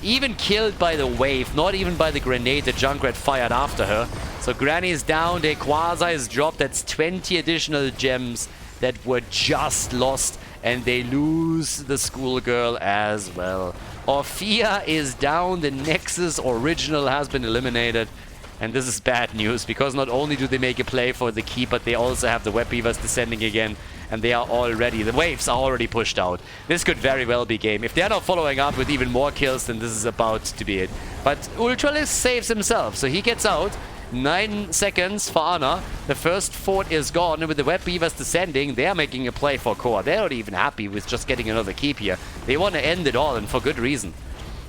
Even killed by the wave, not even by the grenade that Junkrat fired after her. So Granny is down, Quasar is dropped. That's 20 additional gems that were just lost, and they lose the schoolgirl as well. Orphea is down, the Nexus original has been eliminated. And this is bad news, because not only do they make a play for the key, but they also have the Web Weavers descending again. And they are already, the waves are already pushed out. This could very well be game. If they're not following up with even more kills, then this is about to be it. But Ultralisk saves himself, so he gets out. 9 seconds for Ana. The first fort is gone, and with the Web Beavers descending, they're making a play for core. They're not even happy with just getting another keep here. They want to end it all, and for good reason.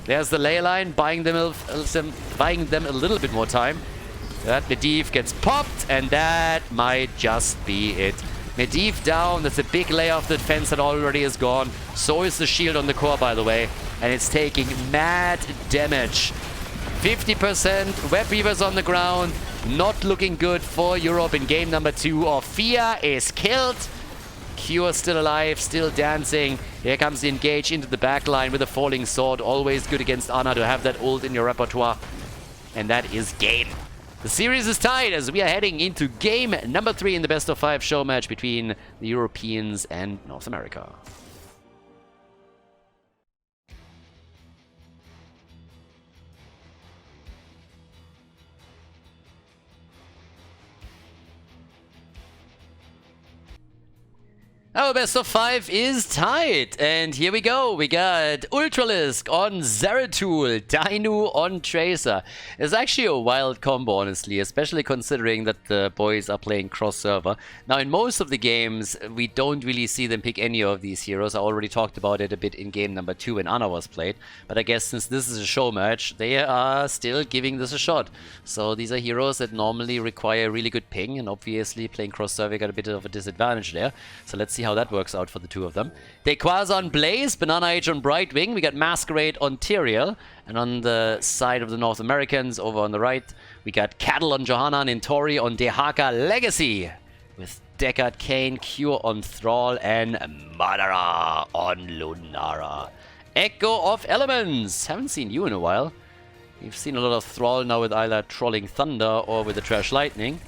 There's the ley line, buying them a little bit more time. That Medivh gets popped, and that might just be it. Medivh down, that's a big layer of the defense that already is gone. So is the shield on the core, by the way. And it's taking mad damage. 50% Web Weavers on the ground. Not looking good for Europe in game number 2. Orphea is killed. Cure still alive, still dancing. Here comes the engage into the backline with a falling sword. Always good against Ana to have that ult in your repertoire. And that is game. The series is tied as we are heading into game number 3 in the best of 5 show match between the Europeans and North America. Our best of 5 is tied, and here we go. We got Ultralisk on Zeratul, Dainu on Tracer. It's actually a wild combo, honestly, especially considering that the boys are playing cross-server. Now, in most of the games, we don't really see them pick any of these heroes. I already talked about it a bit in game number 2 when Ana was played, but I guess since this is a show match, they are still giving this a shot. So these are heroes that normally require really good ping, and obviously playing cross-server got a bit of a disadvantage there. So let's see how that works out for the two of them. Dequaza on Blaze, Banana Age on Brightwing. We got Masquerade on Tyrael. And on the side of the North Americans, over on the right, we got Cattle on Johanna and Tori on Dehaka Legacy. With Deckard Kane, Cure on Thrall, and Madara on Lunara. Echo of Elements. Haven't seen you in a while. We've seen a lot of Thrall now with either Trolling Thunder or with the Trash Lightning.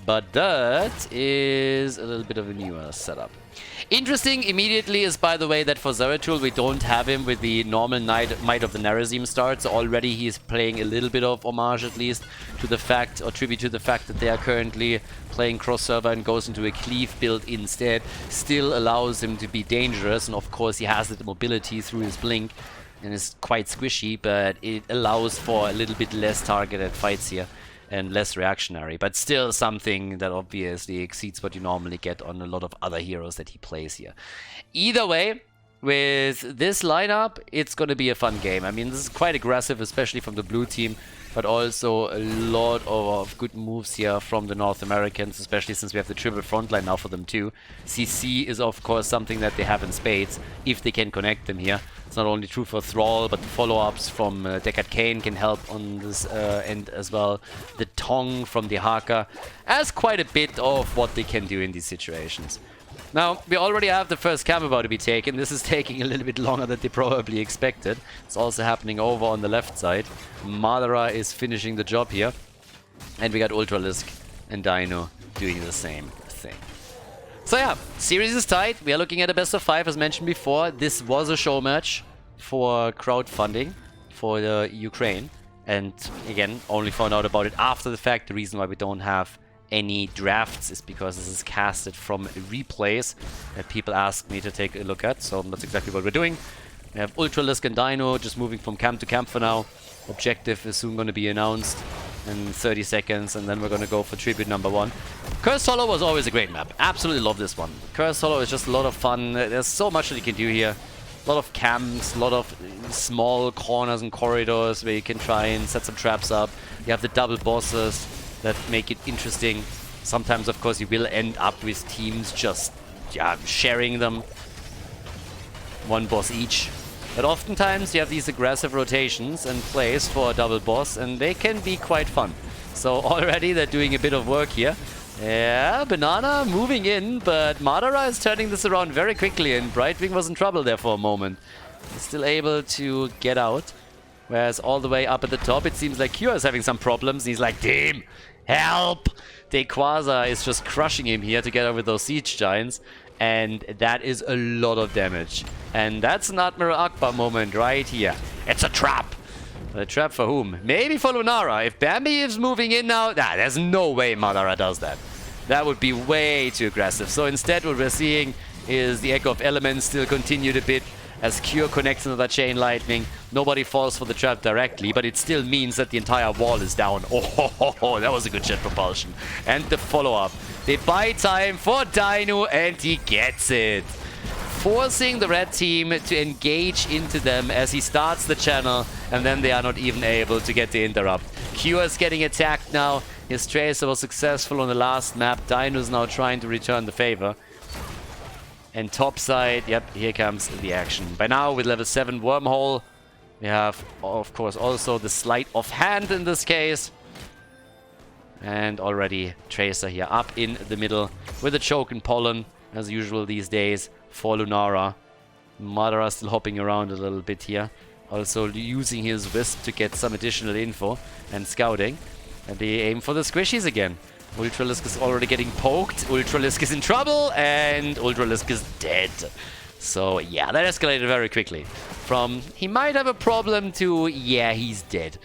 But that is a little bit of a newer setup. Interesting immediately is, by the way, that for Zeratul we don't have him with the normal Might of the Narazim start. So already he's playing a little bit of homage, at least, to the fact, or tribute to the fact that they are currently playing cross-server and goes into a cleave build instead. Still allows him to be dangerous, and of course he has the mobility through his blink and is quite squishy, but it allows for a little bit less targeted fights here. And less reactionary, but still something that obviously exceeds what you normally get on a lot of other heroes that he plays here. Either way, with this lineup, it's going to be a fun game. I mean, this is quite aggressive, especially from the blue team, but also a lot of good moves here from the North Americans, especially since we have the triple frontline now for them too. CC is of course something that they have in spades, if they can connect them here. It's not only true for Thrall, but the follow-ups from Deckard Kane can help on this end as well. The Tong from the Haka has quite a bit of what they can do in these situations. Now, we already have the first camp about to be taken. This is taking a little bit longer than they probably expected. It's also happening over on the left side. Madara is finishing the job here. And we got Ultralisk and Dino doing the same thing. So yeah, series is tight. We are looking at a best of 5 as mentioned before. This was a show match for crowdfunding for the Ukraine. And again, only found out about it after the fact. The reason why we don't have any drafts is because this is casted from replays that people ask me to take a look at. So that's exactly what we're doing. We have Ultralisk and Dino just moving from camp to camp for now. Objective is soon going to be announced in 30 seconds, and then we're going to go for tribute number 1. Cursed Hollow was always a great map. Absolutely love this one. Cursed Hollow is just a lot of fun. There's so much that you can do here. A lot of camps, a lot of small corners and corridors where you can try and set some traps up. You have the double bosses that make it interesting. Sometimes, of course, you will end up with teams just sharing them. One boss each. But oftentimes you have these aggressive rotations and plays for a double boss, and they can be quite fun. So already they're doing a bit of work here. Yeah, Banana moving in, but Madara is turning this around very quickly, and Brightwing was in trouble there for a moment. He's still able to get out. Whereas all the way up at the top, it seems like Cure is having some problems. He's like, team, help! Dequaza is just crushing him here together with those Siege Giants. And that is a lot of damage. And that's an Admiral Akbar moment right here. It's a trap! A trap for whom? Maybe for Lunara. If Bambi is moving in now, there's no way Madara does that. That would be way too aggressive. So instead what we're seeing is the Echo of Elements still continued a bit. as Cure connects another Chain Lightning. Nobody falls for the trap directly, but it still means that the entire wall is down. Oh, that was a good jet propulsion. And the follow-up. They buy time for Dino, and he gets it. Forcing the red team to engage into them as he starts the channel, and then they are not even able to get the interrupt. Cure is getting attacked now. His Tracer was successful on the last map. Dino is now trying to return the favor. And topside, yep, here comes the action. By now, with level 7 Wormhole, we have, of course, also the Sleight of Hand in this case. And already Tracer here up in the middle with a Choke and Pollen, as usual these days, for Lunara. Madara still hopping around a little bit here. Also using his Wisp to get some additional info and scouting. And they aim for the squishies again. Ultralisk is already getting poked. Ultralisk is in trouble, and Ultralisk is dead. So yeah, that escalated very quickly. From he might have a problem to yeah, he's dead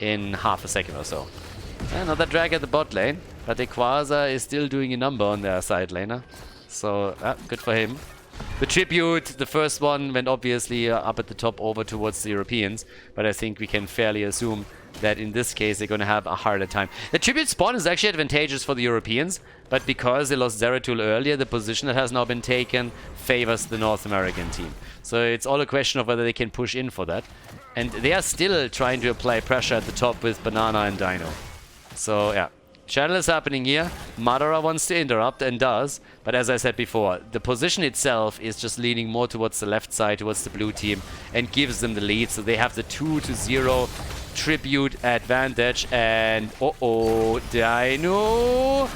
in half a second or so. Another drag at the bot lane, but Equasa is still doing a number on their side laner. So good for him. The tribute, the first one, went obviously up at the top over towards the Europeans, but I think we can fairly assume that in this case they're going to have a harder time. The tribute spawn is actually advantageous for the Europeans, but because they lost Zeratul earlier, the position that has now been taken favors the North American team. So it's all a question of whether they can push in for that. And they are still trying to apply pressure at the top with Banana and Dino. So yeah. Channel is happening here. Madara wants to interrupt and does, but as I said before, the position itself is just leaning more towards the left side, towards the blue team, and gives them the lead. So they have the 2-0 tribute advantage, and Dino,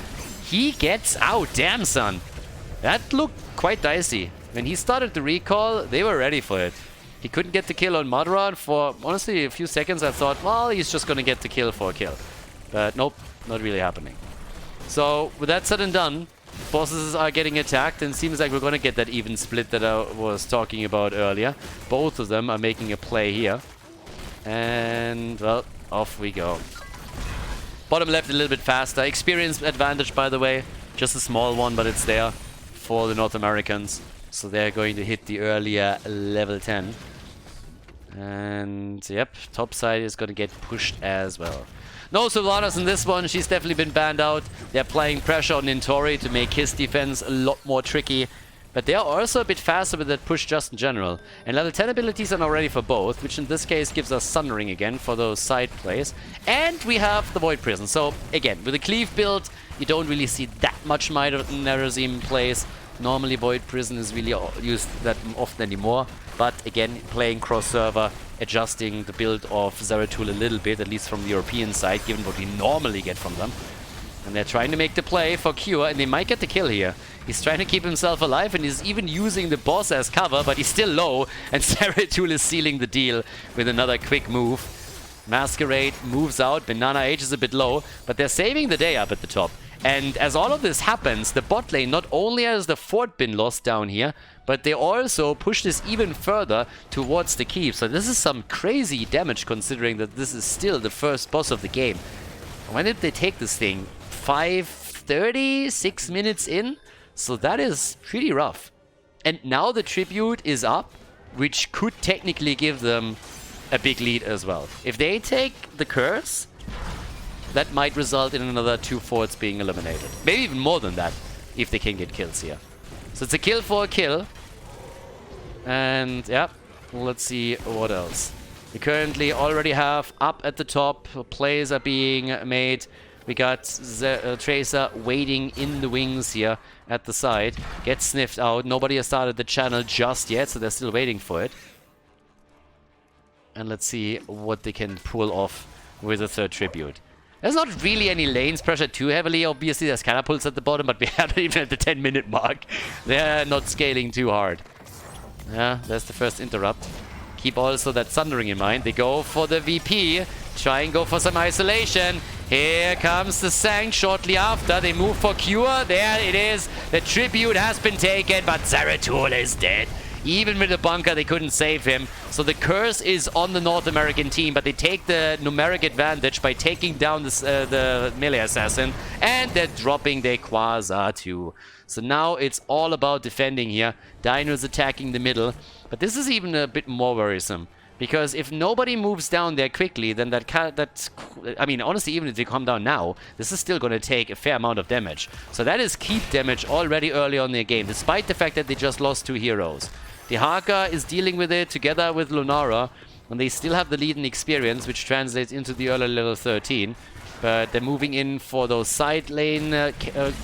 he gets out. Damn, son. That looked quite dicey. When he started the recall, they were ready for it. He couldn't get the kill on Madara, and for honestly a few seconds I thought, well, he's just gonna get the kill for a kill. But nope. Not really happening. So, with that said and done, bosses are getting attacked, and seems like we're going to get that even split that I was talking about earlier. Both of them are making a play here. And, well, off we go. Bottom left a little bit faster. Experience advantage, by the way. Just a small one, but it's there for the North Americans. So they're going to hit the earlier level 10. And, yep, top side is going to get pushed as well. No Sylvanas in this one. She's definitely been banned out. They're applying pressure on Nintori to make his defense a lot more tricky. But they are also a bit faster with that push just in general. And level 10 abilities are now ready for both, which in this case gives us Sundering again for those side plays. And we have the Void Prison. So again, with the Cleave build, you don't really see that much Might of Nerazim plays. Normally Void Prison is really used that often anymore. But again, playing cross-server, adjusting the build of Zeratul a little bit, at least from the European side, given what we normally get from them. And they're trying to make the play for Cure, and they might get the kill here. He's trying to keep himself alive, and he's even using the boss as cover, but he's still low, and Zeratul is sealing the deal with another quick move. Masquerade moves out, Banana Age is a bit low, but they're saving the day up at the top. And as all of this happens, the bot lane, not only has the fort been lost down here, but they also push this even further towards the keep. So this is some crazy damage considering that this is still the first boss of the game. When did they take this thing? 5:30, 6 minutes in? So that is pretty rough. And now the tribute is up, which could technically give them a big lead as well. If they take the curse, that might result in another 2 forts being eliminated. Maybe even more than that, if they can get kills here. So it's a kill for a kill. And yeah, let's see what else. We currently already have up at the top, plays are being made. We got Tracer waiting in the wings here at the side. Gets sniffed out. Nobody has started the channel just yet, so they're still waiting for it. And let's see what they can pull off with a third tribute. There's not really any lanes pressured too heavily. Obviously, there's catapults at the bottom, but we haven't even at the 10-minute mark. They're not scaling too hard. Yeah, there's the first interrupt. Keep also that Sundering in mind. They go for the VP. Try and go for some isolation. Here comes the Sang shortly after. They move for Cure. There it is. The tribute has been taken, but Zeratul is dead. Even with the bunker, they couldn't save him. So the curse is on the North American team, but they take the numeric advantage by taking down this, the melee assassin, and they're dropping their Quasar too. So now it's all about defending here. Dino's attacking the middle, but this is even a bit more worrisome. Because if nobody moves down there quickly, then I mean, honestly, even if they come down now, this is still going to take a fair amount of damage. So that is keep damage already early on in the game, despite the fact that they just lost 2 heroes. The Haka is dealing with it together with Lunara, and they still have the lead in experience, which translates into the early level 13. But they're moving in for those side lane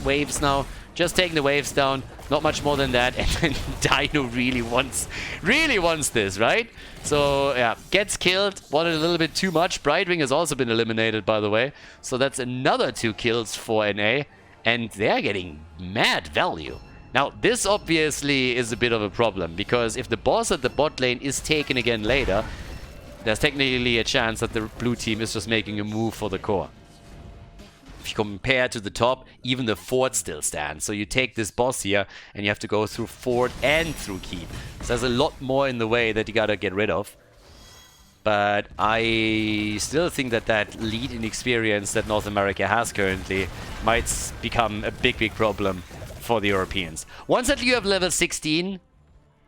waves now. Just taking the waves down, not much more than that. And then Dino really wants this, right? So yeah, gets killed, wanted a little bit too much. Brightwing has also been eliminated, by the way. So that's another 2 kills for NA, and they're getting mad value. Now, this obviously is a bit of a problem, because if the boss at the bot lane is taken again later, there's technically a chance that the blue team is just making a move for the core. If you compare to the top, even the fort still stands. So you take this boss here, and you have to go through fort and through keep. So there's a lot more in the way that you gotta get rid of. But I still think that that lead in experience that North America has currently might become a big problem for the Europeans. Once that you have level 16,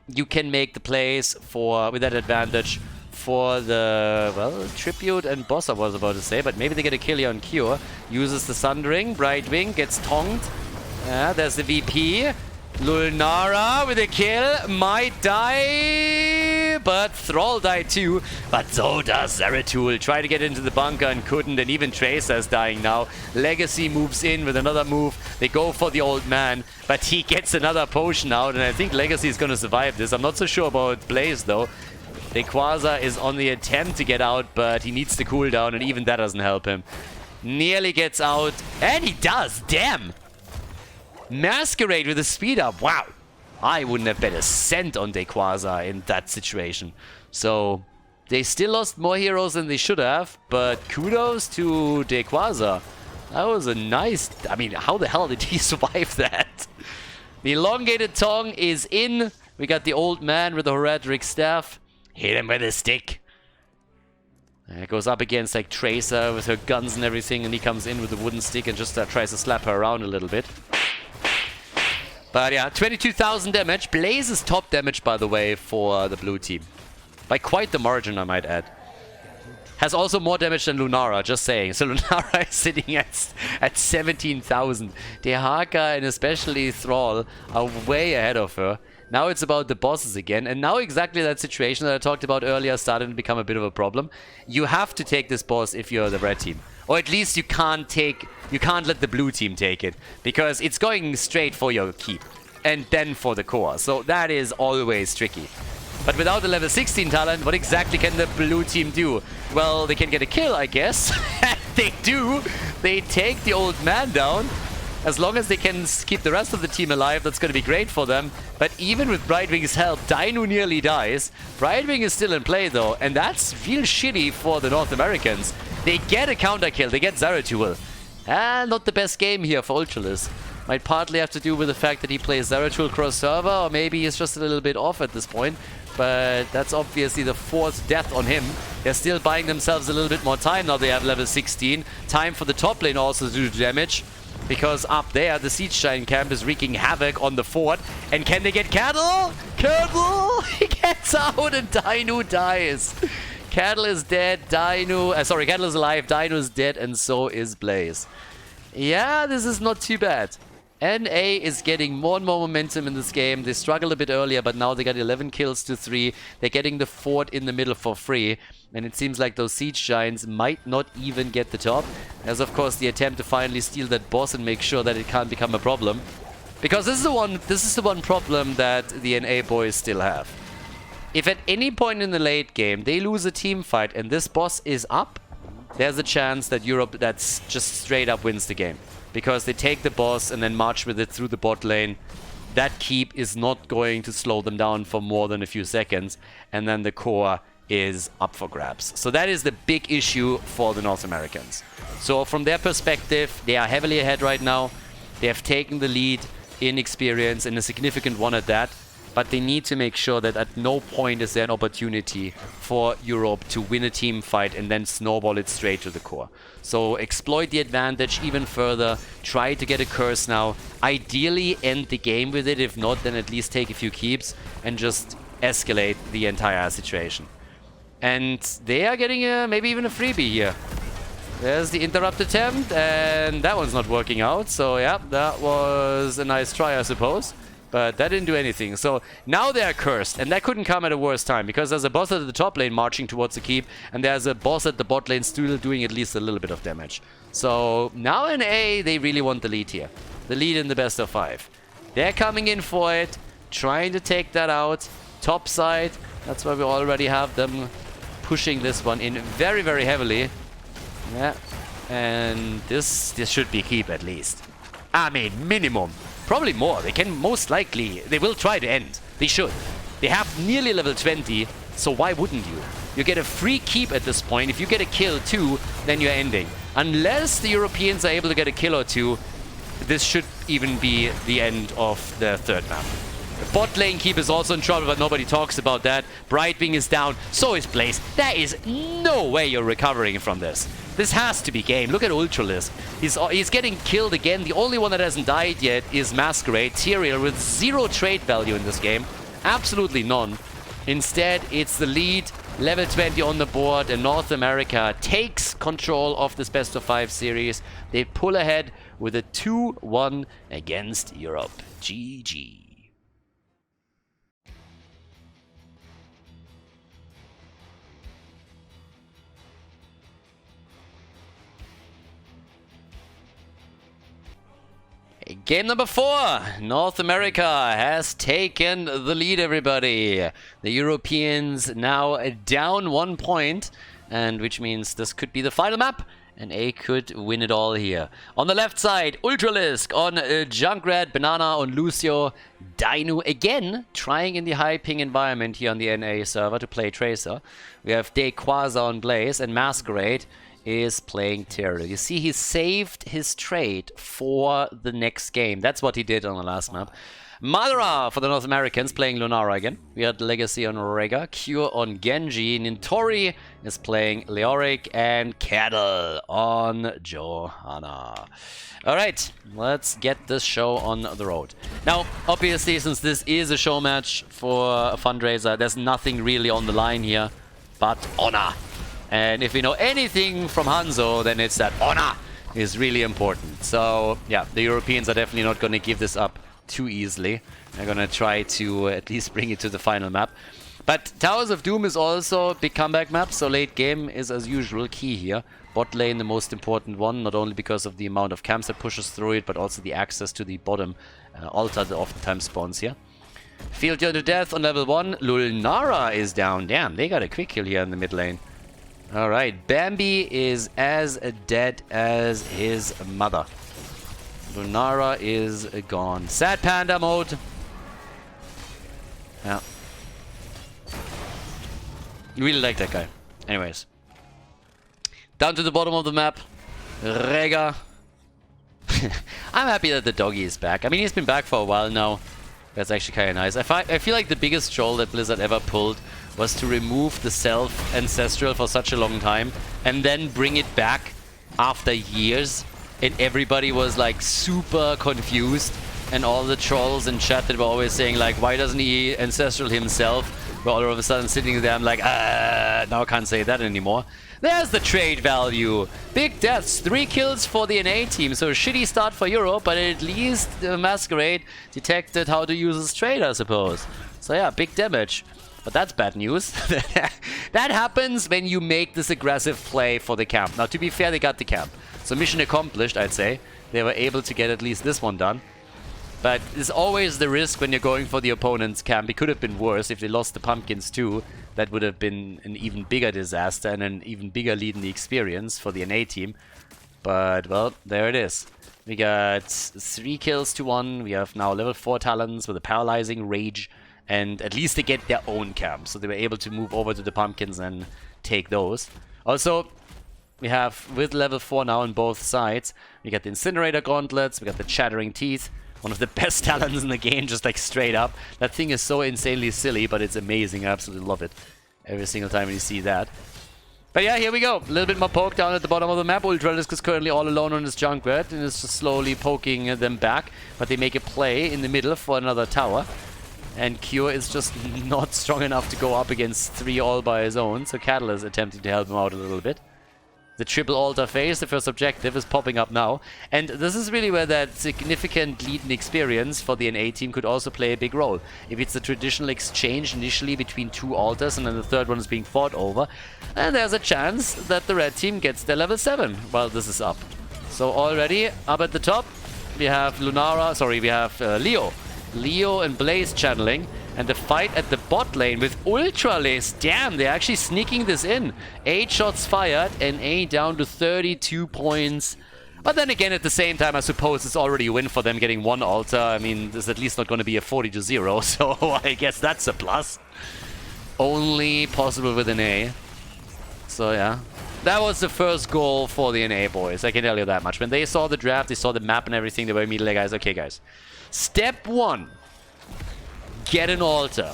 you can make the plays with that advantage for the, well, Tribute and Boss I was about to say, but maybe they get a kill here on Cure. Uses the Sundering, Brightwing gets tonged. There's the VP. Lunara with a kill, might die, but Thrall died too. But so does Zeratul. Tried to get into the bunker and couldn't, and even Tracer's dying now. Legacy moves in with another move. They go for the old man, but he gets another potion out, and I think Legacy is going to survive this. I'm not so sure about Blaze though. The Quasar is on the attempt to get out, but he needs the cooldown, and even that doesn't help him. Nearly gets out, and he does, damn! Masquerade with a speed up, wow! I wouldn't have bet a cent on Quasar in that situation. So, they still lost more heroes than they should have, but kudos to Quasar. That was a nice... I mean, how the hell did he survive that? The elongated tongue is in. We got the old man with the Heraldric staff. Hit him with a stick. It goes up against like Tracer with her guns and everything, and he comes in with the wooden stick and just tries to slap her around a little bit. But yeah, 22,000 damage. Blaze is top damage, by the way, for the blue team. By quite the margin, I might add. Has also more damage than Lunara, just saying. So Lunara is sitting at 17,000. Dehaka and especially Thrall are way ahead of her. Now it's about the bosses again, and now exactly that situation that I talked about earlier started to become a bit of a problem. You have to take this boss if you're the red team. Or at least you can't let the blue team take it, because it's going straight for your keep, and then for the core. So that is always tricky. But without the level 16 talent, what exactly can the blue team do? Well, they can get a kill, I guess. They do. They take the old man down. As long as they can keep the rest of the team alive, that's going to be great for them. But even with Brightwing's help, Dino nearly dies. Brightwing is still in play though, and that's real shitty for the North Americans. They get a counter kill, they get Zeratul. Not the best game here for Ultralis. Might partly have to do with the fact that he plays Zeratul cross server, or maybe he's just a little bit off at this point. But that's obviously the 4th death on him. They're still buying themselves a little bit more time now they have level 16. Time for the top lane also to do damage. Because up there, the Siege Giant camp is wreaking havoc on the fort. And can they get Cattle? Cattle! He gets out and Dino dies. Cattle is dead, Cattle is alive, Dino is dead, and so is Blaze. Yeah, this is not too bad. NA is getting more and more momentum in this game. They struggled a bit earlier, but now they got 11 kills to 3. They're getting the fort in the middle for free. And it seems like those Siege Giants might not even get the top. There's of course the attempt to finally steal that boss and make sure that it can't become a problem. Because this is the one problem that the NA boys still have. If at any point in the late game they lose a team fight and this boss is up, there's a chance that Europe that's just straight up wins the game. Because they take the boss and then march with it through the bot lane. That keep is not going to slow them down for more than a few seconds. And then the core is up for grabs. So that is the big issue for the North Americans. So from their perspective, they are heavily ahead right now. They have taken the lead in experience, and a significant one at that. but they need to make sure that at no point is there an opportunity for Europe to win a team fight and then snowball it straight to the core. So exploit the advantage even further, try to get a curse now, ideally end the game with it, if not then at least take a few keeps and just escalate the entire situation. And they are getting maybe even a freebie here. There's the interrupt attempt, and that one's not working out. So yeah, that was a nice try, I suppose. But that didn't do anything. So now they're cursed, and that couldn't come at a worse time, because there's a boss at the top lane marching towards the keep, and there's a boss at the bot lane still doing at least a little bit of damage. So now in A, they really want the lead here. The lead in the best of 5. They're coming in for it, trying to take that out. Top side, that's why we already have them pushing this one in very, very heavily. Yeah, and this should be keep at least. I mean, minimum. Probably more. They can most likely... They will try to end. They should. They have nearly level 20, so why wouldn't you? You get a free keep at this point. If you get a kill too, then you're ending. Unless the Europeans are able to get a kill or two, this should even be the end of the third map. The bot lane keep is also in trouble, but nobody talks about that. Brightwing is down, so is Blaze. There is no way you're recovering from this. This has to be game. Look at Ultralisk. He's getting killed again. The only one that hasn't died yet is Masquerade. Tyrael with 0 trade value in this game. Absolutely none. Instead, it's the lead, level 20 on the board, and North America takes control of this best of 5 series. They pull ahead with a 2-1 against Europe. GG. Game number 4. North America has taken the lead, everybody. The Europeans now down 1 point, and which means this could be the final map, and A could win it all here. On the left side, Ultralisk on Junkrat, Banana on Lucio, Dino again trying in the high ping environment here on the NA server to play Tracer. We have Quasar on Blaze, and Masquerade is playing Tyrael. You see, he saved his trade for the next game. That's what he did on the last map. Madara for the North Americans playing Lunara again. We had Legacy on Rega, Cure on Genji, Nintori is playing Leoric, and Cattle on Johanna. Alright, let's get this show on the road. Now, obviously, since this is a show match for a fundraiser, there's nothing really on the line here but honor. And if we know anything from Hanzo, then it's that honor is really important. So, yeah, the Europeans are definitely not going to give this up too easily. They're going to try to at least bring it to the final map. But Towers of Doom is also a big comeback map, so late game is, as usual, key here. Bot lane, the most important one, not only because of the amount of camps that pushes through it, but also the access to the bottom altar that oftentimes spawns here. Field you to death on level 1. Lunara is down. Damn, they got a quick kill here in the mid lane. Alright, Bambi is as dead as his mother. Lunara is gone. Sad Panda mode. Yeah. Really like that guy. Anyways. Down to the bottom of the map. Rega. I'm happy that the doggy is back. I mean, he's been back for a while now. That's actually kind of nice. I feel like the biggest troll that Blizzard ever pulled was to remove the self-ancestral for such a long time and then bring it back after years, and everybody was like super confused, and all the trolls in chat that were always saying like, why doesn't he ancestral himself, were all of a sudden sitting there. I'm like, now I can't say that anymore. There's the trade value. Big deaths, 3 kills for the NA team, so a shitty start for Europe, but at least Masquerade detected how to use his trade, I suppose. So yeah, big damage. But that's bad news. That happens when you make this aggressive play for the camp. Now, to be fair, they got the camp. So mission accomplished, I'd say. They were able to get at least this one done. But there's always the risk when you're going for the opponent's camp. It could have been worse if they lost the pumpkins too. That would have been an even bigger disaster and an even bigger lead in the experience for the NA team. But, well, there it is. We got 3 kills to 1. We have now level 4 talents with a paralyzing rage. And at least they get their own camp. So they were able to move over to the pumpkins and take those. Also, we have, with level 4 now on both sides, we got the Incinerator Gauntlets, we got the Chattering Teeth, One of the best talents in the game, just like straight up. That thing is so insanely silly, but it's amazing. I absolutely love it. Every single time you see that. But yeah, here we go. A little bit more poke down at the bottom of the map. Ultralisk is currently all alone on his Junkrat and is just slowly poking them back. But they make a play in the middle for another tower. And Cure is just not strong enough to go up against 3 all by his own. So Cattle is attempting to help him out a little bit. The triple altar phase, the first objective, is popping up now. And this is really where that significant lead in experience for the NA team could also play a big role. If it's a traditional exchange initially between 2 altars and then the third one is being fought over, and there's a chance that the red team gets their level 7 while this is up. So already up at the top, we have Leo. Leo and Blaze channeling. And the fight at the bot lane with Ultralisk. Damn, they're actually sneaking this in. 8 shots fired and A down to 32 points. But then again, at the same time, I suppose it's already a win for them getting 1 altar. I mean, there's at least not going to be a 40-0, so I guess that's a plus. Only possible with an A. So yeah, that was the first goal for the NA boys. I can tell you that much. When they saw the draft, they saw the map and everything, they were immediately like, okay guys, step 1. Get an altar.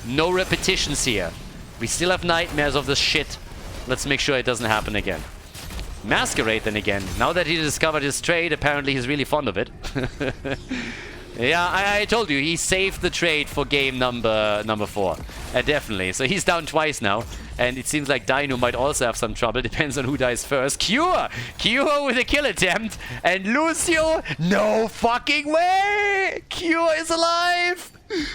No repetitions here. We still have nightmares of this shit. Let's make sure it doesn't happen again. Masquerade then again. Now that he discovered his trade, apparently he's really fond of it. Yeah, I told you, he saved the trade for game number 4. Definitely. So he's down twice now. And it seems like Dino might also have some trouble. Depends on who dies first. Cure! Cure with a kill attempt. And Lucio, no fucking way! Cure is alive!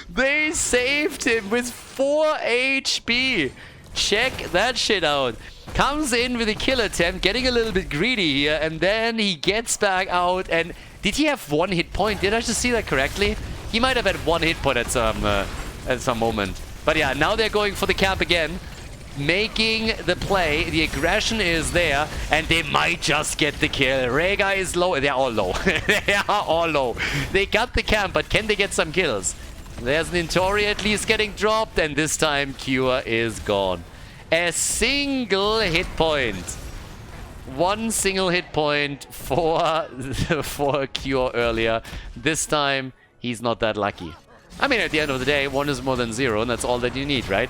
They saved him with 4 HP. Check that shit out. Comes in with a kill attempt, getting a little bit greedy here. And then he gets back out. And did he have 1 hit point? Did I just see that correctly? He might have had 1 hit point at some moment. But yeah, now they're going for the camp again. Making the play. The aggression is there. And they might just get the kill. Rega is low. They're all low. They are all low. They got the camp, but can they get some kills? There's an Intori at least getting dropped. And this time, Cure is gone. A single hit point. 1 single hit point for Cure earlier. This time, he's not that lucky. I mean, at the end of the day, 1 is more than 0, and that's all that you need, right?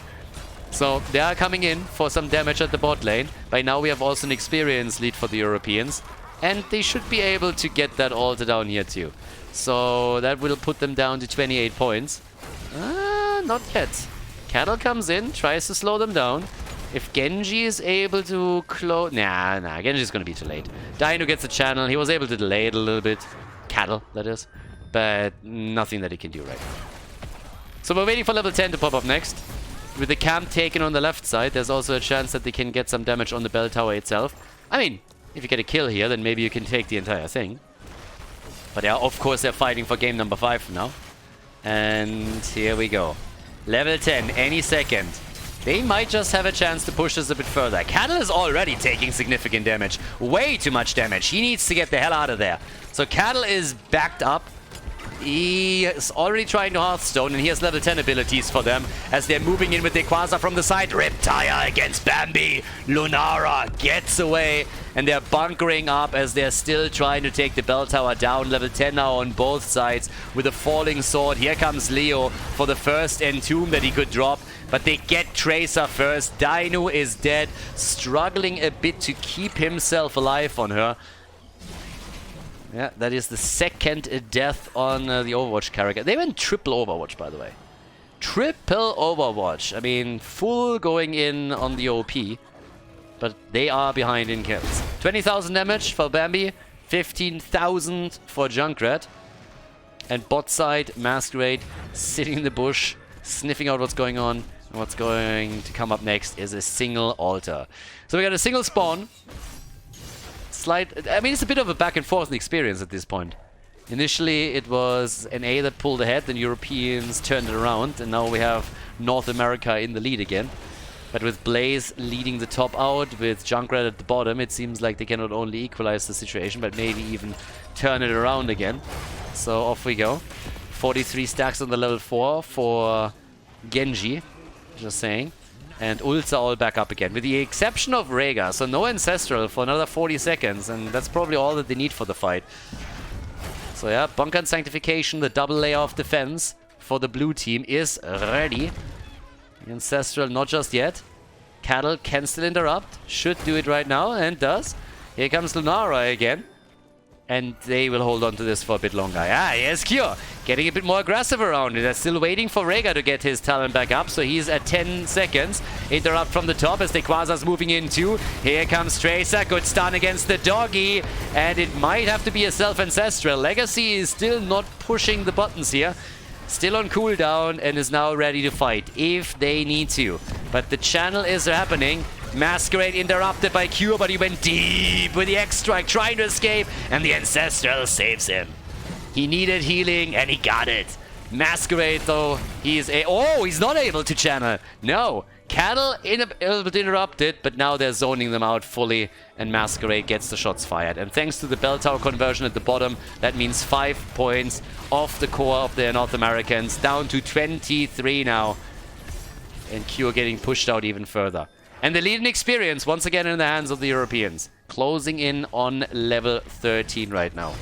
So, they are coming in for some damage at the bot lane. By now, we have also an experience lead for the Europeans. And they should be able to get that altar down here, too. So, that will put them down to 28 points. Not yet. Cattle comes in, tries to slow them down. If Genji is able to close... Nah, Genji's gonna be too late. Dino gets a channel. He was able to delay it a little bit. Cattle, that is. But nothing that he can do right now. So we're waiting for level 10 to pop up next. With the camp taken on the left side, there's also a chance that they can get some damage on the bell tower itself. I mean, if you get a kill here, then maybe you can take the entire thing. But yeah, of course, they're fighting for game number 5 now. And here we go. Level 10, any second. They might just have a chance to push this a bit further. Cattle is already taking significant damage. Way too much damage. He needs to get the hell out of there. So Cattle is backed up. He is already trying to Hearthstone, and he has level 10 abilities for them as they're moving in with the Quasar from the side. Riptire against Bambi. Lunara gets away, and they're bunkering up as they're still trying to take the bell tower down. Level 10 now on both sides with a falling sword. Here comes Leo for the first entomb that he could drop, but they get Tracer first. Dino is dead, struggling a bit to keep himself alive on her. Yeah, that is the second death on the Overwatch character. They went triple Overwatch, by the way. Triple Overwatch. I mean, full going in on the OP. But they are behind in kills. 20,000 damage for Bambi. 15,000 for Junkrat. And bot side, Masquerade, sitting in the bush, sniffing out what's going on. And what's going to come up next is a single altar. So we got a single spawn. I mean, it's a bit of a back and forth experience at this point. Initially, it was NA that pulled ahead, then Europeans turned it around, and now we have North America in the lead again. But with Blaze leading the top out, with Junkrat at the bottom, it seems like they can not only equalize the situation, but maybe even turn it around again. So off we go. 43 stacks on the level 4 for Genji, just saying. And ults are all back up again, with the exception of Rega. So no Ancestral for another 40 seconds, and that's probably all that they need for the fight. So yeah, Bunker and Sanctification, the double layer of defense for the blue team is ready. Ancestral, not just yet. Cattle can still interrupt. Should do it right now, and does. Here comes Lunara again. And they will hold on to this for a bit longer. Ah, here's Cure. Getting a bit more aggressive around it. They're still waiting for Rhaegar to get his talent back up. So he's at 10 seconds. Interrupt from the top as Dequaza's moving in too. Here comes Tracer. Good stun against the doggy. And it might have to be a self-ancestral. Legacy is still not pushing the buttons here. Still on cooldown and is now ready to fight if they need to. But the channel is happening. Masquerade interrupted by Cure, but he went deep with the X-Strike, trying to escape, and the Ancestral saves him. He needed healing, and he got it. Masquerade, though, he's not able to channel. No, Cattle able to interrupt it, but now they're zoning them out fully, and Masquerade gets the shots fired. And thanks to the bell tower conversion at the bottom, that means 5 points off the core of the North Americans, down to 23 now. And Cure getting pushed out even further. And the lead in experience, once again in the hands of the Europeans. Closing in on level 13 right now.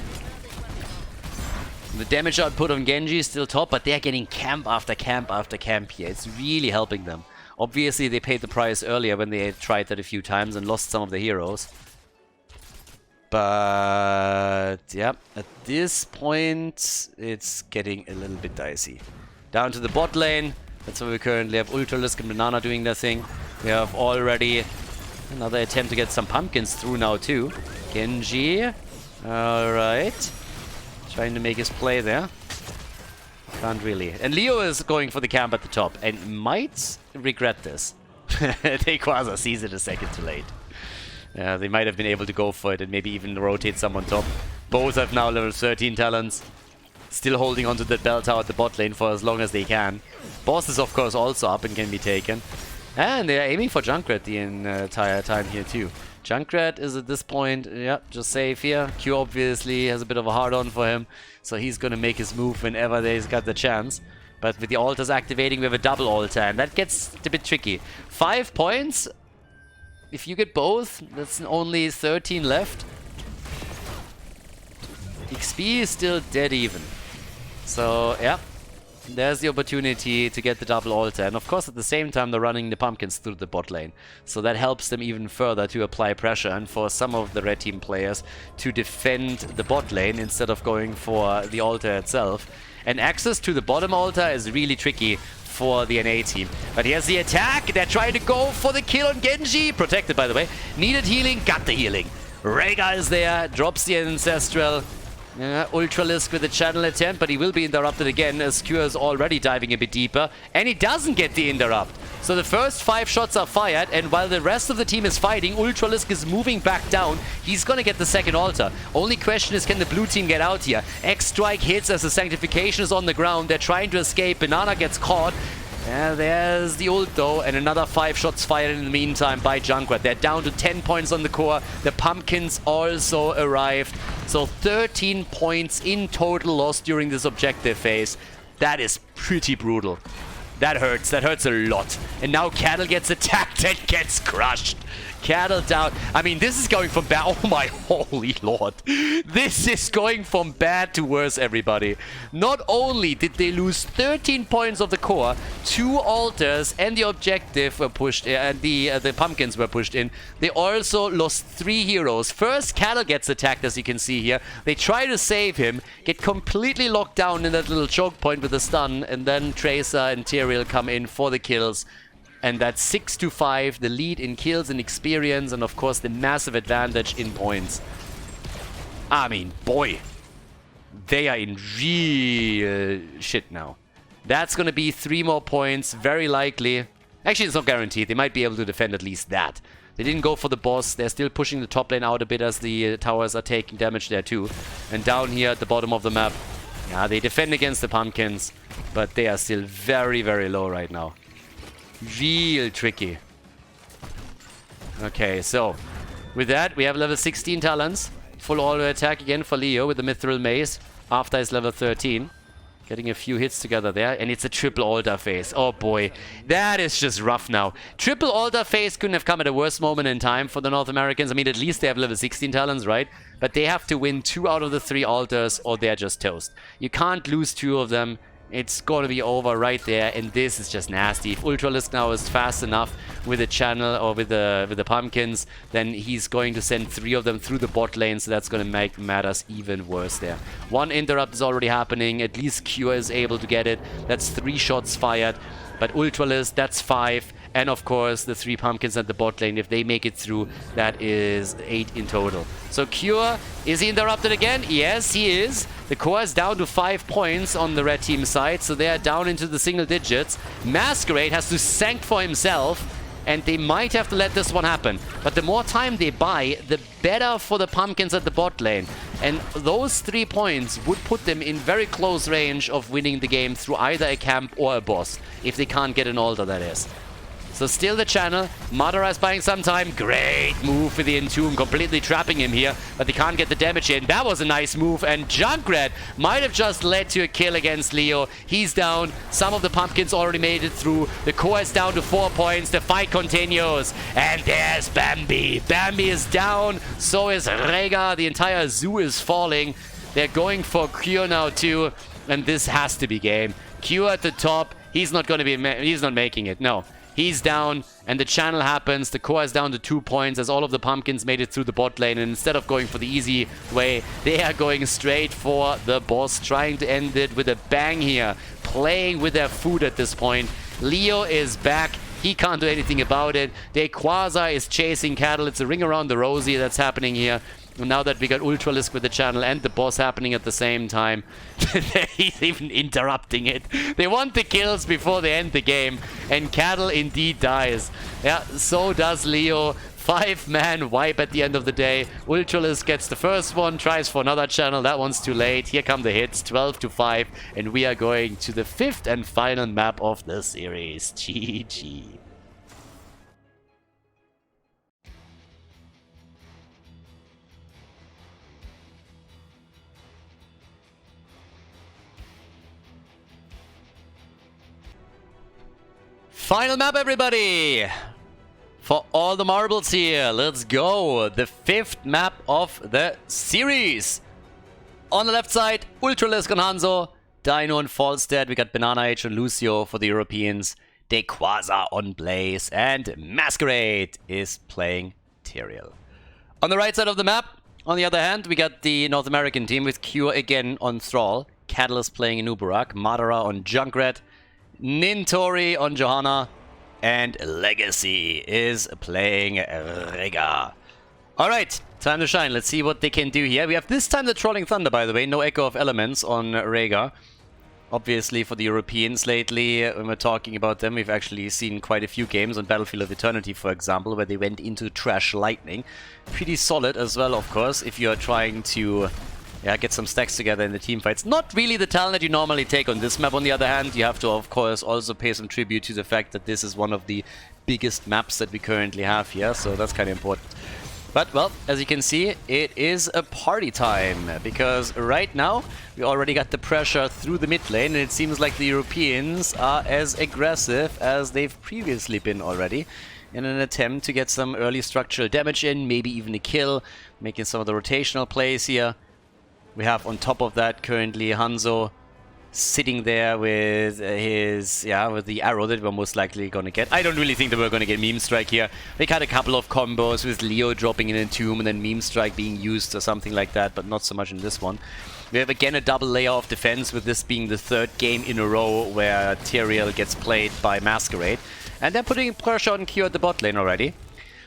The damage output on Genji is still top, but they're getting camp after camp after camp here. It's really helping them. Obviously, they paid the price earlier when they tried that a few times and lost some of the heroes. But, yeah, at this point, it's getting a little bit dicey. Down to the bot lane. That's where we currently have Ultralisk and Banana doing their thing. We have already another attempt to get some pumpkins through now too. Genji. Alright. Trying to make his play there. Can't really. And Leo is going for the camp at the top and might regret this. Dequaza sees it a second too late. They might have been able to go for it and maybe even rotate someone top. Both have now level 13 talents. Still holding onto that bell tower at the bot lane for as long as they can. Boss is of course also up and can be taken. And they are aiming for Junkrat the entire time here too. Junkrat is at this point, yeah, just safe here. Q obviously has a bit of a hard-on for him, so he's gonna make his move whenever he's got the chance. But with the altars activating, we have a double altar, and that gets a bit tricky. 5 points. If you get both, that's only 13 left. XP is still dead even. So, yeah. There's the opportunity to get the double altar. And of course, at the same time, they're running the pumpkins through the bot lane. So that helps them even further to apply pressure. And for some of the red team players to defend the bot lane instead of going for the altar itself. And access to the bottom altar is really tricky for the NA team. But here's the attack. They're trying to go for the kill on Genji. Protected, by the way. Needed healing. Got the healing. Rhaegar is there. Drops the Ancestral. Ultralisk with a channel attempt, but he will be interrupted again as Cure is already diving a bit deeper. And he doesn't get the interrupt. So the first 5 shots are fired, and while the rest of the team is fighting, Ultralisk is moving back down. He's gonna get the second altar. Only question is, can the blue team get out here? X-Strike hits as the Sanctification is on the ground. They're trying to escape. Banana gets caught. There's the ult though, and another 5 shots fired in the meantime by Junkrat. They're down to 10 points on the core. The pumpkins also arrived. So 13 points in total lost during this objective phase. That is pretty brutal. That hurts a lot. And now Cattle gets attacked and gets crushed. Cattle down. I mean, this is going from bad. Oh my holy lord. This is going from bad to worse, everybody. Not only did they lose 13 points of the core, 2 altars and the objective were pushed, and the pumpkins were pushed in. They also lost 3 heroes. First, Cattle gets attacked, as you can see here. They try to save him, get completely locked down in that little choke point with the stun, and then Tracer and Tyrael come in for the kills. And that's 6-5, the lead in kills and experience, and of course the massive advantage in points. I mean, boy, they are in real shit now. That's gonna be 3 more points, very likely. Actually, it's not guaranteed. They might be able to defend at least that. They didn't go for the boss. They're still pushing the top lane out a bit as the towers are taking damage there too. And down here at the bottom of the map, yeah, they defend against the pumpkins, but they are still very, very low right now. Real tricky. Okay, so with that, we have level 16 talents. Full auto attack again for Leo with the Mithril Mace after his level 13. Getting a few hits together there, and it's a triple altar phase. Oh boy, that is just rough now. Triple altar phase couldn't have come at a worse moment in time for the North Americans. I mean, at least they have level 16 talents, right? But they have to win 2 out of the 3 altars or they're just toast. You can't lose 2 of them. It's going to be over right there, and this is just nasty. If Ultralisk now is fast enough with the channel or with the pumpkins, then he's going to send 3 of them through the bot lane, so that's going to make matters even worse there. 1 interrupt is already happening. At least Cure is able to get it. That's 3 shots fired. But Ultralisk, that's 5. And of course, the 3 pumpkins at the bot lane, if they make it through, that is 8 in total. So Cure, is he interrupted again? Yes, he is. The core is down to 5 points on the red team side, so they are down into the single digits. Masquerade has to sank for himself, and they might have to let this one happen. But the more time they buy, the better for the pumpkins at the bot lane. And those 3 points would put them in very close range of winning the game through either a camp or a boss, if they can't get an altar, that is. So still the channel. Madara is buying some time. Great move for the Entomb, completely trapping him here, but they can't get the damage in. That was a nice move, and Junkrat might have just led to a kill against Leo. He's down. Some of the pumpkins already made it through. The core is down to 4 points. The fight continues. And there's Bambi. Bambi is down. So is Rega. The entire zoo is falling. They're going for Cure now too, and this has to be game. Cure at the top. He's not going to be. He's not making it. No. He's down, and the channel happens. The core is down to 2 points as all of the pumpkins made it through the bot lane. And instead of going for the easy way, they are going straight for the boss, trying to end it with a bang here. Playing with their food at this point. Leo is back. He can't do anything about it. Quasar is chasing cattle. It's a ring around the rosy that's happening here. And now that we got Ultralisk with the channel and the boss happening at the same time, he's even interrupting it. They want the kills before they end the game, and cattle indeed dies. Yeah, so does Leo. 5-man wipe at the end of the day. Ultralisk gets the first one, tries for another channel. That one's too late. Here come the hits, 12-5, and we are going to the 5th and final map of the series. GG. Final map, everybody! For all the marbles here, let's go! The 5th map of the series! On the left side, Ultralisk and Hanzo, Dino and Falstead, we got Banana Age and Lucio for the Europeans, Quasar on Blaze, and Masquerade is playing Tyrael. On the right side of the map, on the other hand, we got the North American team with Cure again on Thrall, Catalyst playing Inubarak, Madara on Junkrat, Nintori on Johanna, and Legacy is playing Rega. Alright, time to shine. Let's see what they can do here. We have this time the Trolling Thunder, by the way. No Echo of Elements on Rega. Obviously, for the Europeans lately, when we're talking about them, we've actually seen quite a few games on Battlefield of Eternity, for example, where they went into Trash Lightning. Pretty solid as well, of course, if you're trying to get some stacks together in the team fights. Not really the talent that you normally take on this map. On the other hand, you have to, of course, also pay some tribute to the fact that this is one of the biggest maps that we currently have here, so that's kind of important. But, well, as you can see, it is a party time, because right now we already got the pressure through the mid lane, and it seems like the Europeans are as aggressive as they've previously been already, in an attempt to get some early structural damage in, maybe even a kill, making some of the rotational plays here. We have on top of that currently Hanzo sitting there with his, with the arrow that we're most likely going to get. I don't really think that we're going to get Meme Strike here. They had a couple of combos with Leo dropping in a tomb and then Meme Strike being used or something like that, but not so much in this one. We have again a double layer of defense, with this being the 3rd game in a row where Tyrael gets played by Masquerade. And they're putting pressure on Q at the bot lane already.